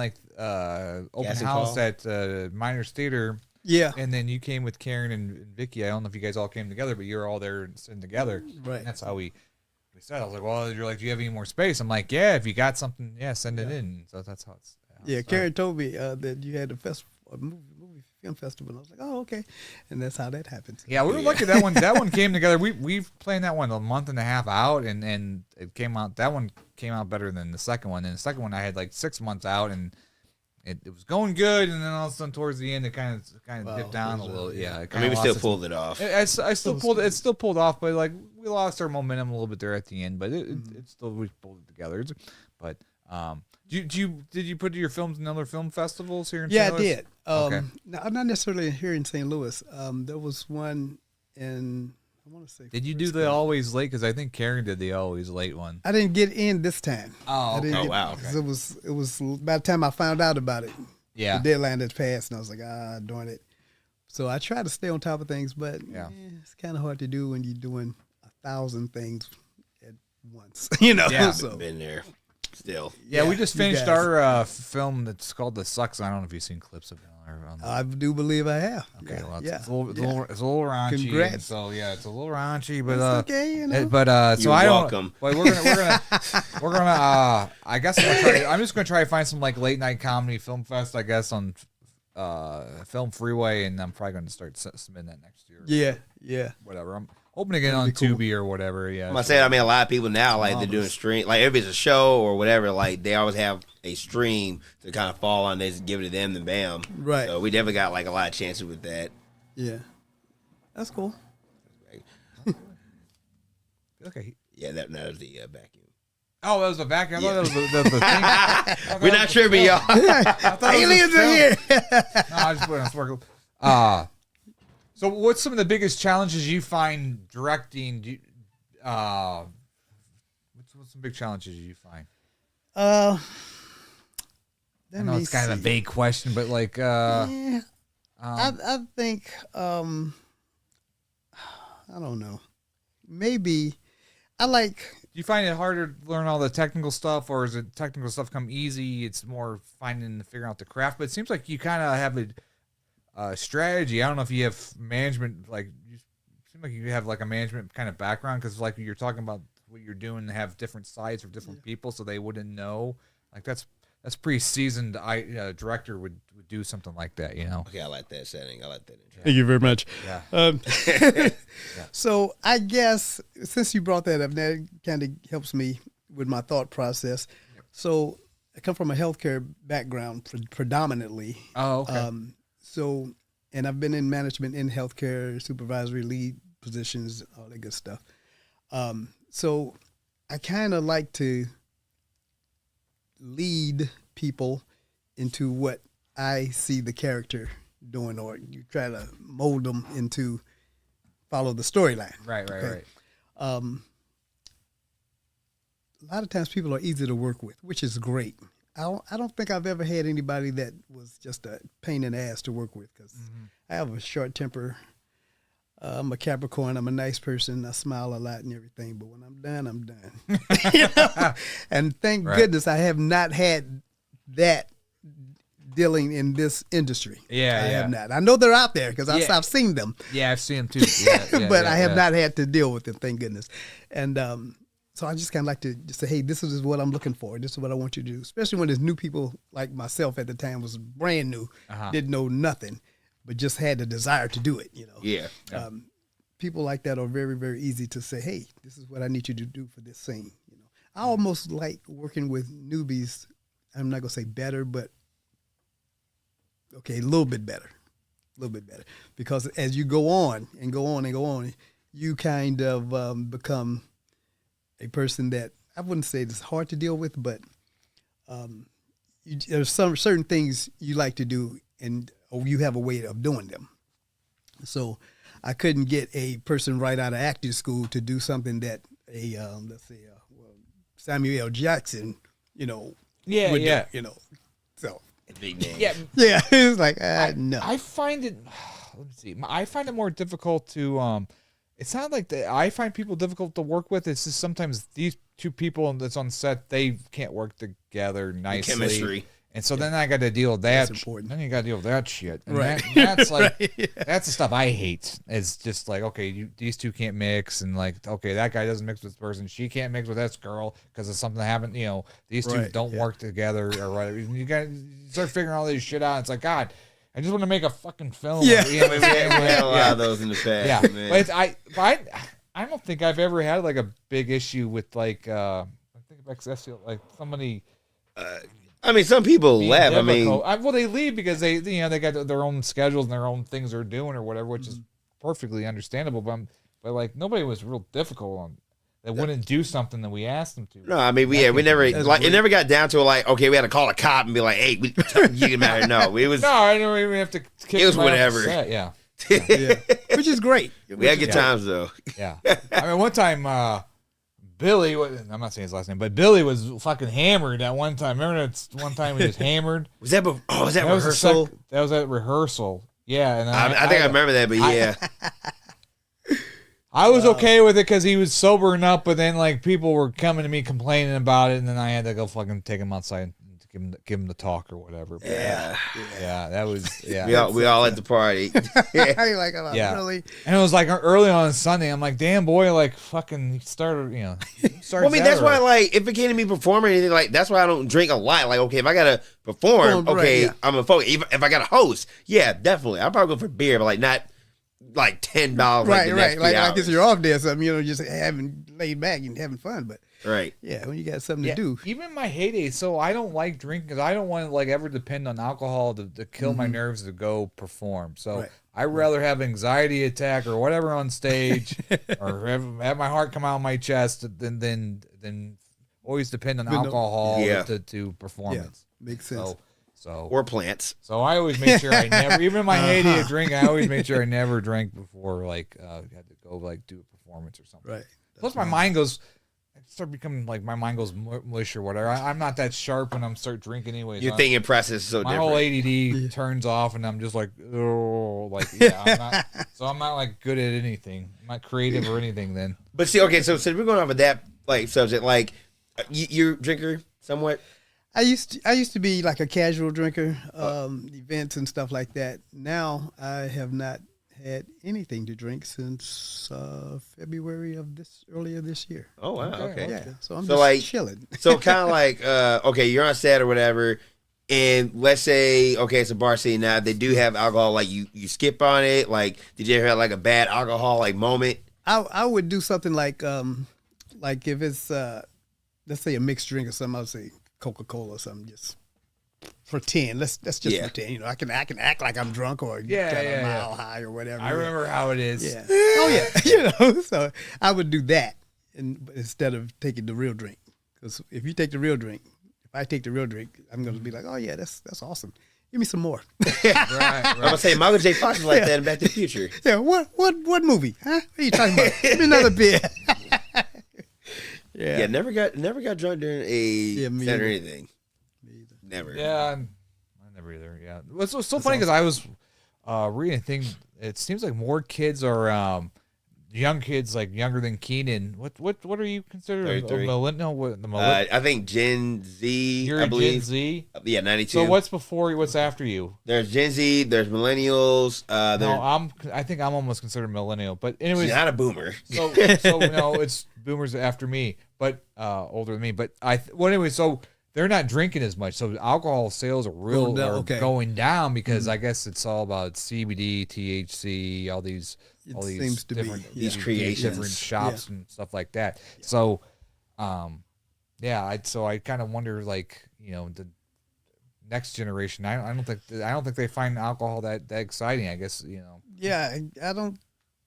house call? at Miners Theater. Yeah. And then you came with Karen and Vicky. I don't know if you guys all came together, but you're all there sitting together. Right. And that's how we said. I was like, well, you're like, do you have any more space? I'm like, yeah, if you got something, send it in. So that's how it's. Yeah, Karen told me that you had a movie film festival. I was like, oh, okay, and that's how that happened. Yeah, we were lucky that one. That one came together. We've planned that one a month and a half out, and it came out. That one came out better than the second one. And the second one I had like 6 months out, and it was going good. And then all of a sudden, towards the end, it kind of dipped down a little. Yeah, I mean, we still pulled it off. I still pulled it. It still pulled off, but like we lost our momentum a little bit there at the end. But it still we pulled it together. But did you put your films in other film festivals here in St. I Louis? did. Okay. Not necessarily here in St. Louis. There was one in, I want to say. Did you do the Always Late? Because I think Karen did the Always Late one. I didn't get in this time. Oh, I didn't okay. get- Oh, wow. 'cause It was by the time I found out about it, Yeah. the deadline had passed, and I was like, darn it. So I try to stay on top of things, but it's kind of hard to do when you're doing 1,000 things at once. Yeah. So Been there. Still. Yeah, we just you finished guys. our film that's called The Sucks. I don't know if you've seen clips of it. I do believe I have. Okay, well, yeah. it's a little raunchy. Congrats. and so yeah, it's a little raunchy, but It's okay, But so You're I don't. welcome. But we're gonna. I guess I'm just gonna try to find some like late night comedy film fest. I guess on Film Freeway, and I'm probably going to start submitting that next year. Yeah. Whatever. I'm opening it on Tubi or whatever. Yeah. I'm saying, I mean, a lot of people now, like, they're doing stream, like, if it's a show or whatever, like, they always have a stream to kind of fall on. They just give it to them, and bam. Right. So we definitely got, like, a lot of chances with that. Yeah. That's cool. Okay. Yeah, that was the vacuum. Oh, that was a vacuum. I thought that was the thing. We're not tripping, y'all. Aliens are here. No, I just put it on sparkle. So what's some of the biggest challenges you find directing? What's some big challenges you find? I know it's kind of a vague question, but like, I think, I don't know. Maybe I like. Do you find it harder to learn all the technical stuff, or is it technical stuff come easy? It's more figuring out the craft. But it seems like you kind of have a strategy. I don't know if you have management, like you seem like you have like a management kind of background, because like you're talking about what you're doing, have different sides for different people, so they wouldn't know. Like that's pretty seasoned. Director would do something like that, you know. Okay, I like that setting. I like that intro. Thank you very much. Yeah. So I guess since you brought that up, that kind of helps me with my thought process. So I come from a healthcare background predominantly. Oh, okay. And I've been in management in healthcare, supervisory lead positions, all that good stuff. So I kind of like to lead people into what I see the character doing, or you try to mold them into follow the storyline. Right. A lot of times people are easy to work with, which is great. I don't think I've ever had anybody that was just a pain in the ass to work with, because I have a short temper. I'm a Capricorn. I'm a nice person. I smile a lot and everything, but when I'm done, I'm done. You know? And thank goodness I have not had that dealing in this industry. I have not. I know they're out there because I've seen them. Yeah, I've seen them too. But I have not had to deal with them, thank goodness. And so I just kind of like to just say, hey, this is what I'm looking for. This is what I want you to do, especially when there's new people like myself at the time, was brand new, didn't know nothing, but just had the desire to do it, you know. Yeah. People like that are very, very easy to say, hey, this is what I need you to do for this scene. You know, I almost like working with newbies. I'm not going to say better, but okay, a little bit better, because as you go on and go on and go on, you kind of become a person that I wouldn't say it's hard to deal with, but there's some certain things you like to do, or you have a way of doing them. So I couldn't get a person right out of acting school to do something that let's say Samuel L. Jackson, you know, would do, you know, so. Big name. Yeah. It's like, no. I find it. Let me see. I find it more difficult to. It's not like that. I find people difficult to work with. It's just sometimes these two people that's on set, they can't work together nicely. The chemistry. And so then I got to deal with that. That's important. Then you got to deal with that shit. And Right. that's like, Right. that's the stuff I hate. It's just like, okay, these two can't mix. And like, okay, that guy doesn't mix with this person. She can't mix with this girl because of something that happened. You know, these two Right, don't work together or whatever. You start figuring all this shit out. It's like, God, I just want to make a fucking film. Yeah. You know what I'm We saying? had a lot of those in the past. Yeah. Man. But I don't think I've ever had like a big issue with like, I think about like somebody. I mean, some people being laugh. I mean, difficult. Well, they leave because they got their own schedules and their own things they're doing or whatever, which is perfectly understandable. But like nobody was real difficult on. They wouldn't do something that we asked them to. no, I mean, we never like it. Never got down to like, okay, we had to call a cop and be like, hey, we get him out here. No, it was. No, I don't even have to. Kick It was them right off the whatever. set, yeah. Yeah. Which is great. We had good times though. Yeah. I mean, one time, Billy, I'm not saying his last name, but Billy was fucking hammered at one time. Remember that one time he was hammered? Was that? Was that That was rehearsal? that was at rehearsal. Yeah. And I think I remember that, but yeah. I was okay with it because he was sobering up, but then like people were coming to me complaining about it, and then I had to go fucking take him outside and give him the talk or whatever. But Yeah. that was We all at the party. You're like, oh, Yeah. really? And it was like early on Sunday. I'm like, damn boy, like fucking started, Well, I mean, that's why, like, if it came to me performing or anything, like, that's why I don't drink a lot. Like, okay, if I gotta perform, okay, right, I'm a focus. If I gotta host, yeah, definitely. I'll probably go for beer, but like not like $10. Right, right. Like it's your off day or something. Just having laid back and having fun, but. Right. Yeah, when you got something to do. Even in my heyday, so I don't like drinking because I don't want to like ever depend on alcohol to kill my nerves to go perform. So I'd rather have anxiety attack or whatever on stage or have my heart come out of my chest than always depend on alcohol to performance. Yeah, makes sense. So or plants. So I always make sure I never, even in my heyday of drinking, I always make sure I never drank before like had to go like do a performance or something. Right. Plus my mind goes. Start becoming like my mind goes mush or whatever. I'm not that sharp when I'm start drinking anyway. Your thinking process is so my different. My whole ADD turns off, and I'm just like, oh, like I'm not like good at anything. I'm not creative or anything. Then, but see, okay, so we're going off of that like subject. Like, you're a drinker somewhat. I used to be like a casual drinker, events and stuff like that. Now I have not had anything to drink since February of earlier this year. Oh wow, okay. Yeah, so I'm just like chilling. So kind of like okay, you're on set or whatever, and let's say okay, it's a bar scene now. They do have alcohol. Like you skip on it. Like did you ever have like a bad alcohol like moment? I would do something like if it's let's say a mixed drink or something. I would say Coca-Cola or something. Just pretend. Let's just pretend. I can act like I'm drunk or a mile high or whatever. I remember how it is. Yeah. Oh yeah. So I would do that, instead of taking the real drink. Because if you take the real drink, if I take the real drink, I'm gonna be like, oh yeah, that's awesome. Give me some more. Right. I'm gonna say Michael J. Fox was like that in Back to the Future. Yeah. What movie? Huh? What are you talking about? Give me another beer. Yeah. Never got drunk during a set or anything. Never. Yeah, I never either. Yeah, it's so funny because I was reading a thing. It seems like more kids are young kids, like younger than Keenan. What are you considered a millennial? I think Gen Z. You're I believe. Gen Z. Yeah, 92. So what's before? What's after you? There's Gen Z. There's millennials. I think I'm almost considered millennial. But anyways, she's not a boomer. So no, it's boomers after me, but older than me. But anyway, so. They're not drinking as much, so alcohol sales are going down because I guess it's all about CBD, THC, all these different different shops and stuff like that. So, I kind of wonder, like, the next generation. I don't think they find alcohol that exciting. I guess Yeah, I don't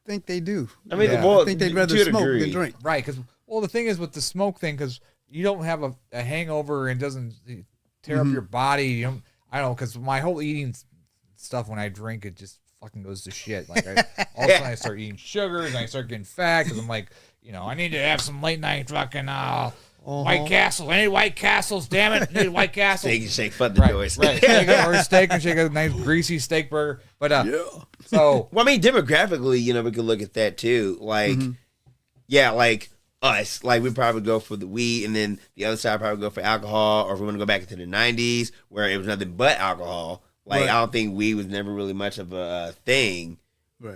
think they do. I mean, I think they'd rather smoke than drink. Right? Because the thing is with the smoke thing, because you don't have a hangover and doesn't tear up your body. I don't know, because my whole eating stuff when I drink, it just fucking goes to shit. Like all of a sudden I start eating sugars and I start getting fat because I'm like, I need to have some late night fucking White Castles. I need White Castles, damn it. I need White Castles. Shake, fuck the noise. Right. Or a steak and shake a nice greasy steak burger. But so well, I mean, demographically, we could look at that too. Like, like us, like we probably go for the weed, and then the other side probably go for alcohol, or if we want to go back into the 90s where it was nothing but alcohol. Like, I don't think weed was never really much of a thing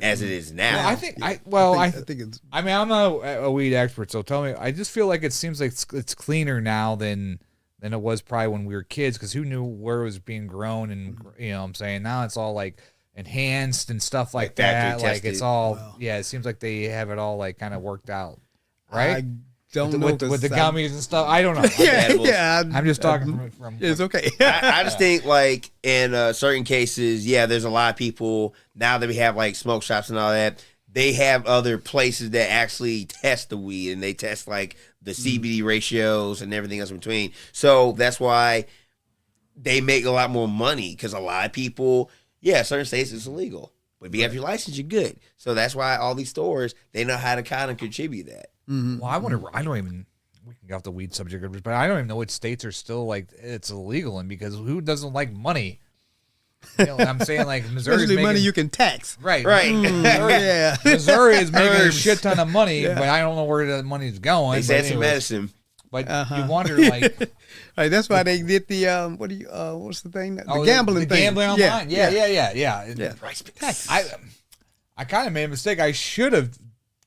as it is now. Well, I think it's. I mean, I'm not a weed expert, so tell me. I just feel like it seems like it's cleaner now than it was probably when we were kids, because who knew where it was being grown, and what I'm saying, now it's all like enhanced and stuff like that. Like it's all it seems like they have it all like kind of worked out. Right? I don't know with the gummies and stuff. I don't know. I'm just talking from it's okay. I just think like in certain cases, there's a lot of people now that we have like smoke shops and all that. They have other places that actually test the weed, and they test like the CBD ratios and everything else in between. So that's why they make a lot more money, because a lot of people, certain states it's illegal, but if you have your license, you're good. So that's why all these stores, they know how to kind of contribute that. Well, I don't even, we can get off the weed subject, but I don't even know which states are still like it's illegal in, because who doesn't like money? I'm saying, like, Missouri's making money you can tax. Right. Missouri is making a shit ton of money, but I don't know where the money's going. They said some medicine. But you wonder, like, right, that's why they did the what's the thing? The gambling the thing. Gambling online. Yeah. Price I kind of made a mistake. I should have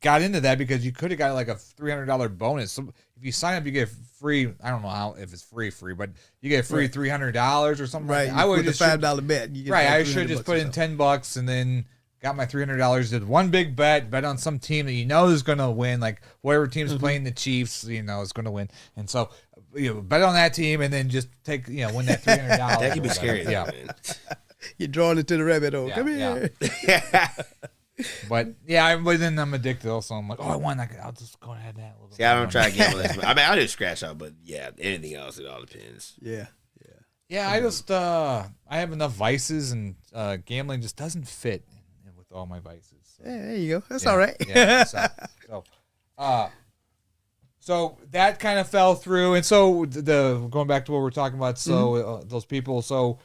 got into that because you could have got like a $300 bonus. So if you sign up, you get free. I don't know how if it's free, but you get free $300 or something. Right. Like that. I would just $5 bet. You get right. I should have just put in $10 and then got my $300. Did one big bet on some team that you know is going to win. Like whatever team's playing the Chiefs, you know, is going to win. And so bet on that team and then just take win that $300. That could be scary. Yeah. Man. You're drawing it to the rabbit hole. Come here. But but then I'm addicted also. I'm like, I won. I'll just go ahead and have a little. See, I don't try to gamble this. I mean, I do scratch out, but anything else, it all depends. Yeah, I just I have enough vices and gambling just doesn't fit with all my vices. So. Yeah, there you go. That's all right. Yeah. So that kind of fell through, and so the going back to what we're talking about. So those people. So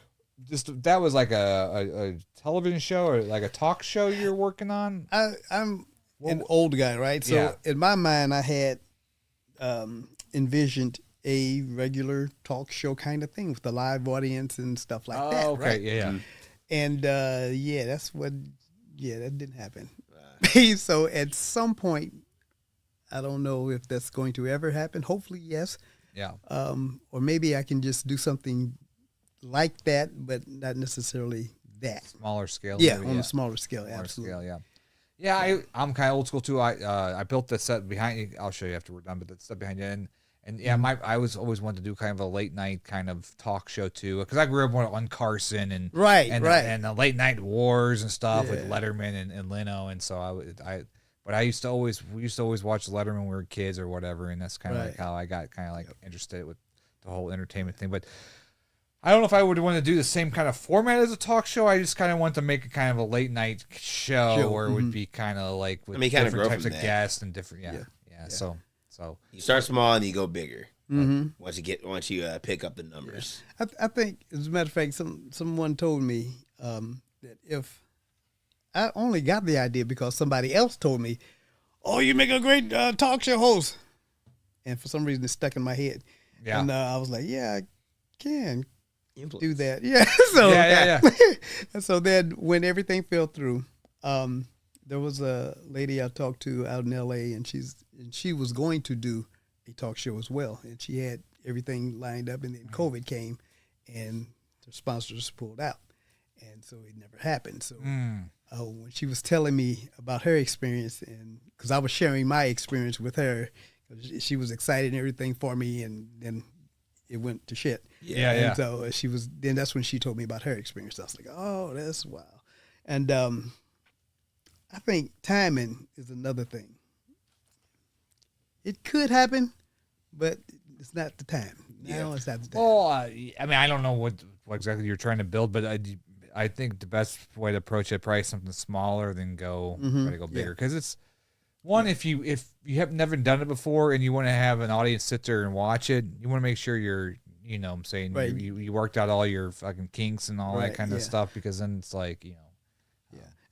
just that was like a television show or like a talk show you're working on. I'm an old guy, right? So in my mind, I had envisioned a regular talk show kind of thing with a live audience and stuff like that. Okay, right? yeah. And that's what. Yeah, that didn't happen. So at some point, I don't know if that's going to ever happen. Hopefully, yes. Yeah. Or maybe I can just do something like that, but not necessarily that. Smaller scale. Yeah, on a smaller scale. Smaller Absolutely. scale, yeah. I'm kind of old school too. I built the set behind you. I'll show you after we're done, but the set behind you. And I was always wanted to do kind of a late night kind of talk show too, because I grew up on Carson and the late night wars and stuff with Letterman and Leno, and so we used to always watch Letterman when we were kids or whatever, and that's kind of like how I got kind of like interested with the whole entertainment thing. But I don't know if I would want to do the same kind of format as a talk show. I just kind of want to make it kind of a late night show where it would be kind of like with different types of guests and different So you start small and you go bigger. Once you pick up the numbers. I think, as a matter of fact, someone told me that if I only got the idea because somebody else told me, "Oh, you make a great talk show host," and for some reason it stuck in my head. Yeah, and I was like, "Yeah, I can do that." Yeah, so and so then when everything fell through, there was a lady I talked to out in L.A. and she was going to do a talk show as well, and she had everything lined up, and then COVID came, and the sponsors pulled out, and so it never happened. So when she was telling me about her experience, and because I was sharing my experience with her, she was excited and everything for me, and then it went to shit. And so then that's when she told me about her experience. I was like, oh, that's wild. And I think timing is another thing. It could happen, but it's not the time. No, it's not the time. Well, I mean, I don't know what exactly you're trying to build, but I think the best way to approach it probably something smaller than try to go bigger, because it's one if you have never done it before and you want to have an audience sit there and watch it, you want to make sure you're what I'm saying you worked out all your fucking kinks and all that kind of stuff, because then it's like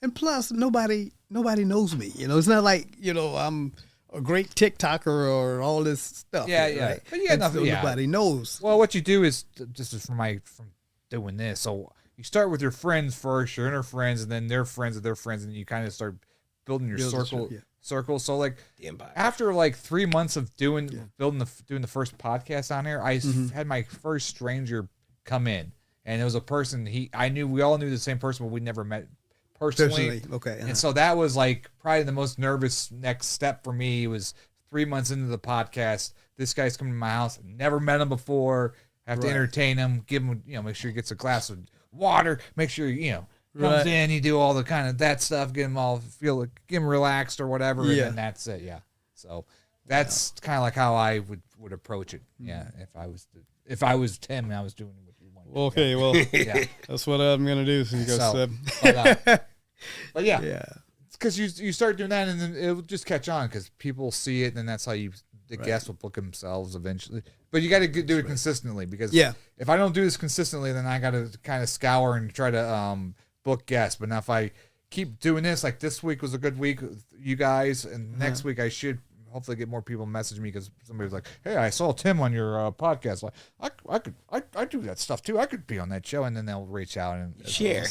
and plus nobody knows me. It's not like I'm a great TikToker or all this stuff. Right? But nobody knows. Well, what you do is just from doing this. So you start with your friends first, your inner friends, and then their friends of their friends, and you kind of start building your circle. So like after like 3 months of doing the first podcast on here, I had my first stranger come in, and it was a person we all knew the same person, but we never met personally. Okay. And so that was like probably the most nervous next step for me. Was 3 months into the podcast. This guy's coming to my house. Never met him before. Have to entertain him. Give him, make sure he gets a glass of water. Make sure comes in. You do all the kind of that stuff. Get him get him relaxed or whatever. And then that's it. Yeah. So that's kind of like how I would approach it. Yeah. If I was Tim and I was doing what you wanted. Okay. Well, that's what I'm gonna do. So you go But it's because you start doing that, and then it'll just catch on because people see it, and then that's how the guests will book themselves eventually. But you got to do it consistently, because if I don't do this consistently, then I got to kind of scour and try to book guests. But now if I keep doing this, like this week was a good week with you guys, and next week I should hopefully get more people message me because somebody was like, "Hey, I saw Tim on your podcast. Like, I do that stuff too. I could be on that show." And then they'll reach out and share.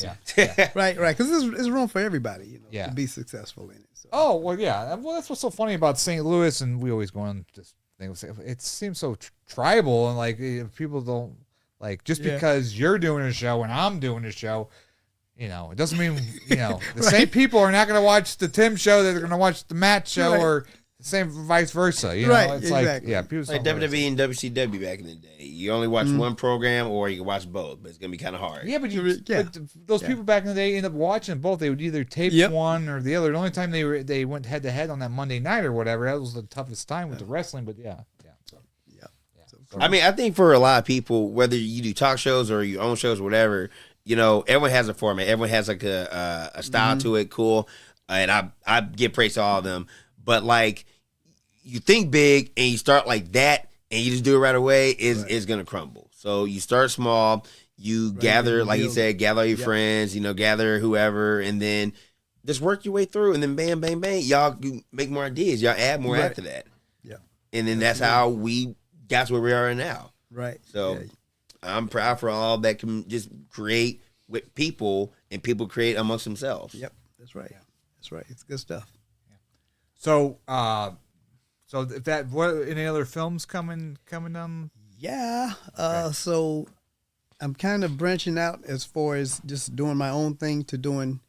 Right. Because there's room for everybody, to be successful in it. So. Oh well, yeah. Well, that's what's so funny about St. Louis, and we always go on this thing. It seems so tribal, and like people don't like just because you're doing a show and I'm doing a show. It doesn't mean, the same people are not going to watch the Tim show that they're going to watch the Matt show or the same vice versa. It's exactly. like, people like WWE and WCW back in the day. You only watch one program or you can watch both, but it's going to be kind of hard. Yeah, but those people back in the day end up watching both. They would either tape one or the other. The only time they went head to head on that Monday night or whatever, that was the toughest time with the wrestling, but I mean, I think for a lot of people, whether you do talk shows or your own shows or whatever, everyone has a format. Everyone has like a style to it. Cool. And I give praise to all of them. But like, you think big and you start like that and you just do it right away, is going to crumble. So you start small, you gather, like you said, gather your friends, gather whoever, and then just work your way through. And then bam, bang, bang, y'all make more ideas. Y'all add more after that. Yeah. And then that's how we got to where we are now. Right. So I'm proud for all that can just create with people and people create amongst themselves. Yep. That's right. That's right. It's good stuff. Yeah. So, if any other films coming down? Yeah. So I'm kind of branching out as far as just doing my own thing to doing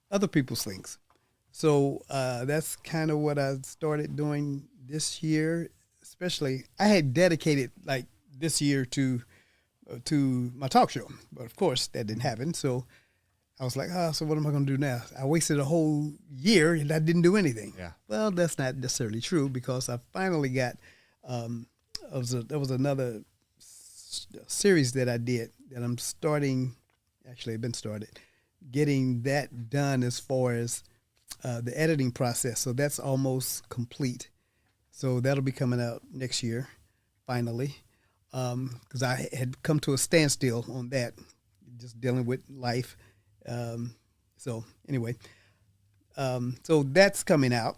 other people's things. So that's kind of what I started doing this year. Especially, I had dedicated like this year to my talk show, but of course that didn't happen. So I was like, so what am I going to do now? I wasted a whole year and I didn't do anything. Yeah. Well, that's not necessarily true because I finally got there was another series that I did that I'm starting. Actually, I've been started getting that done as far as the editing process. So that's almost complete. So that'll be coming out next year, finally, because I had come to a standstill on that, just dealing with life. So anyway, so that's coming out.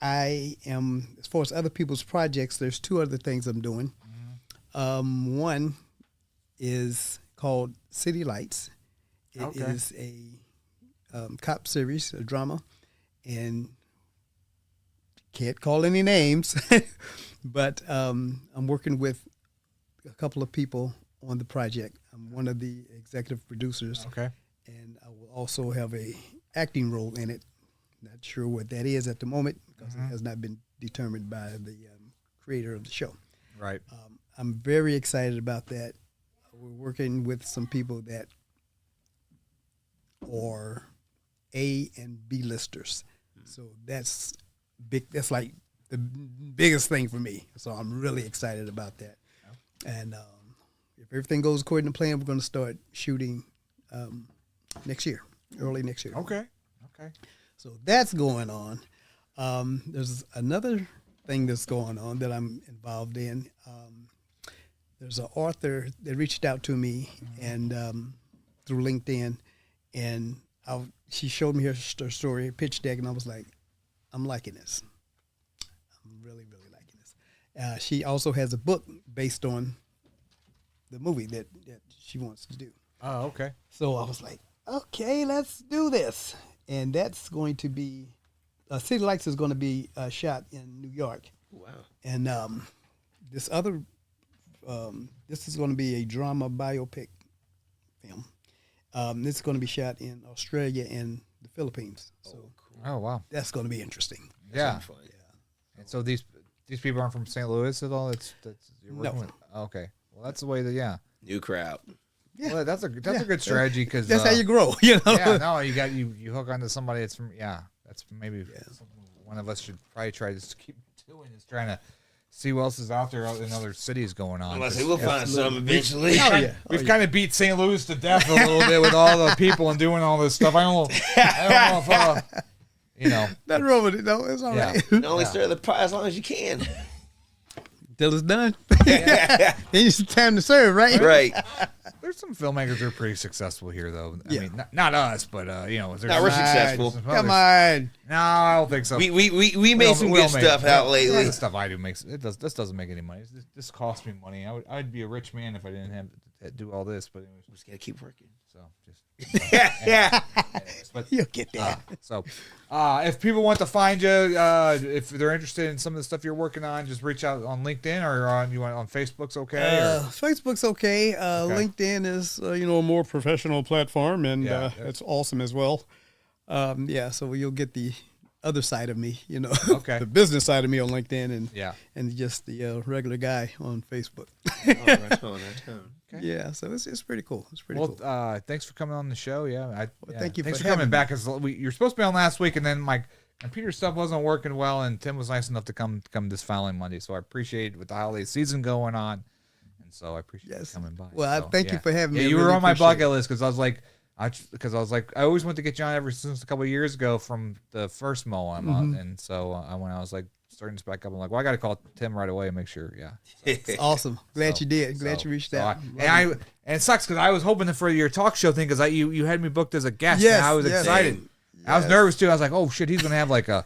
I am, as far as other people's projects, there's two other things I'm doing. One is called City Lights. It is a cop series, a drama, and can't call any names, but I'm working with a couple of people on the project. I'm one of the executive producers. Okay. And I will also have a acting role in it. Not sure what that is at the moment because it has not been determined by the creator of the show. Right. I'm very excited about that. We're working with some people that are A and B listers. So that's big. That's like the biggest thing for me. So I'm really excited about that. And if everything goes according to plan, we're going to start shooting next year, early next year. Okay. So that's going on. There's another thing that's going on that I'm involved in. There's an author that reached out to me and through LinkedIn, and she showed me her story, her pitch deck, and I was like, I'm liking this. I'm really, really liking this. She also has a book based on the movie that she wants to do. Oh, okay. So I was like, okay, let's do this. And that's going to be, City Lights is going to be shot in New York. Wow. And this other, this is going to be a drama biopic film. This is going to be shot in Australia and the Philippines. So cool. Oh, wow. That's going to be interesting. Yeah. Fun. Yeah. And so these people aren't from St. Louis at all? That's you're working with? Okay. Well, that's the way that, new crowd. Yeah. Well, that's a good strategy because that's how you grow, Yeah, no, you hook onto somebody that's from, that's maybe one of us should probably try to keep doing is trying to see what else is out there in other cities going on. We'll find some eventually. We've kind of beat St. Louis to death a little bit with all the people and doing all this stuff. I don't know if, nothing wrong with it, though. It's all right. You only stir the pot as long as you can. Till it's done. Then it's time to serve, right? Right. there's some filmmakers that are pretty successful here, though. I mean, not us, but we're successful. Come on. No, I don't think so. We made some good stuff out lately. The stuff I do makes it does. This doesn't make any money. This costs me money. I'd be a rich man if I didn't have to do all this. But anyways, we just gotta keep working. So just but You'll get that. If people want to find you, if they're interested in some of the stuff you're working on, just reach out on LinkedIn or on Facebook's okay. Facebook's okay. LinkedIn is a more professional platform, and it's awesome as well. So you'll get the other side of me, Okay. The business side of me on LinkedIn, and just the regular guy on Facebook. Right on. Okay. Yeah, so it's pretty cool. It's pretty cool. Thanks for coming on the show. Thank you. Thanks for coming back. Cause you're supposed to be on last week, and then my computer stuff wasn't working well, and Tim was nice enough to come this following Monday. So I appreciate it with the holiday season going on, and so I appreciate you coming by. Well, I thank you for having me. You were on my bucket list because I was like, I always wanted to get you on ever since a couple of years ago from the first Mo I'm on, and so when I was like starting this back up, I'm like, well, I got to call Tim right away and make sure. Yeah, it's awesome. Glad you did. Glad you reached out. And it sucks because I was hoping for your talk show thing because you had me booked as a guest. Yes, and I was excited. Yes. I was nervous too. I was like, oh shit, he's gonna have like a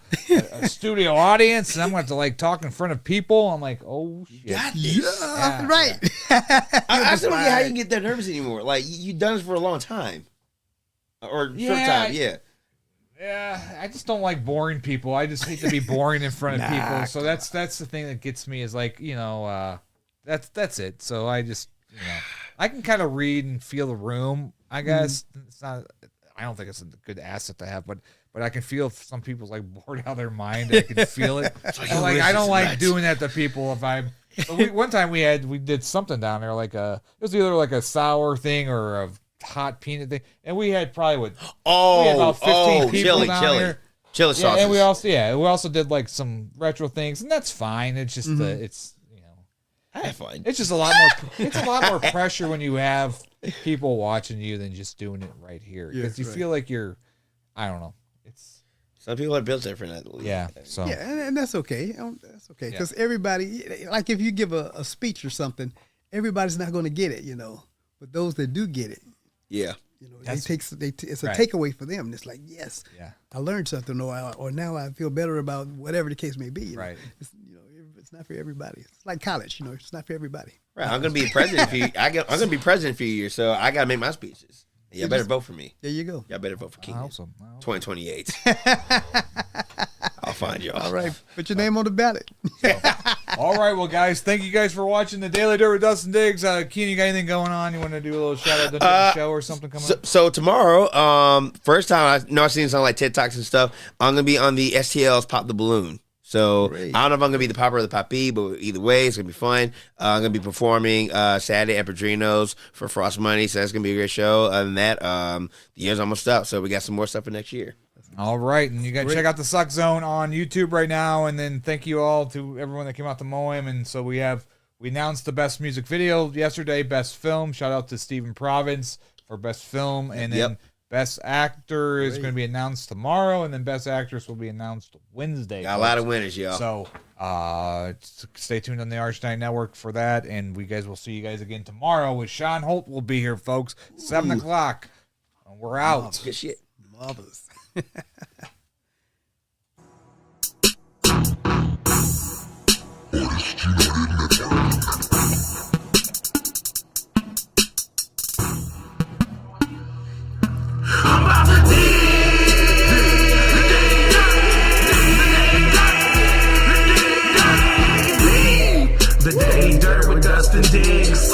studio audience, and I'm gonna have to like talk in front of people. I'm like, oh shit, got this. Right. I still don't get how you can get that nervous anymore. Like you've done this for a long time, or short time. Yeah, I just don't like boring people. I just hate to be boring in front of people. So that's the thing that gets me is like, that's it. So I just, I can kind of read and feel the room, I guess. It's not, I don't think it's a good asset to have, but I can feel if some people's like bored out of their mind. I can feel it. I don't like doing that to people if I'm. One time we did something down there, like it was either like a sour thing or a hot peanut thing, and we had probably we had about 15 people down here. Chili sauces. And we also did like some retro things, and that's fine. It's just I have fun. It's just a lot more pressure when you have people watching you than just doing it right here because you feel like you're, I don't know. It's some people are built different. Yeah. So and that's okay. That's okay because everybody, like if you give a speech or something, everybody's not going to get it, but those that do get it. Yeah. It's a takeaway for them. And it's like, yes, I learned something, or now I feel better about whatever the case may be. Right. It's not for everybody. It's like college, it's not for everybody. Right. I'm gonna be president I'm gonna be president for a year, so I gotta make my speeches. Y'all better vote for me. There you go. Y'all better vote for King. Awesome. 2028. I'll find y'all. All right. Put your name on the ballot. All right, well, guys, thank you guys for watching the Daily Dirt with Dustin Diggs. Keenan, you got anything going on? You want to do a little shout out to the show or something coming up? So tomorrow, first time I've seen some like TED Talks and stuff. I'm gonna be on the STL's Pop the Balloon. So great. I don't know if I'm gonna be the popper or the poppy, but either way, it's gonna be fun. I'm gonna be performing Saturday at Padrino's for Frost Money, so that's gonna be a great show. Other than that, the year's almost up, so we got some more stuff for next year. All right, and you got to check out the Suck Zone on YouTube right now, and then thank you all to everyone that came out to Moam. And so we announced the best music video yesterday, best film. Shout out to Stephen Province for best film, and then best actor is going to be announced tomorrow, and then best actress will be announced Wednesday. Got a lot of winners, y'all. So stay tuned on the Artistunitednetwork Network for that, and we'll see you guys again tomorrow with Sean Holt will be here, folks, 7 o'clock. We're out. Good shit. Marvelous. The Daily Dirt with Dustin Diggs.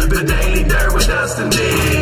The Daily Dirt with Dustin Diggs.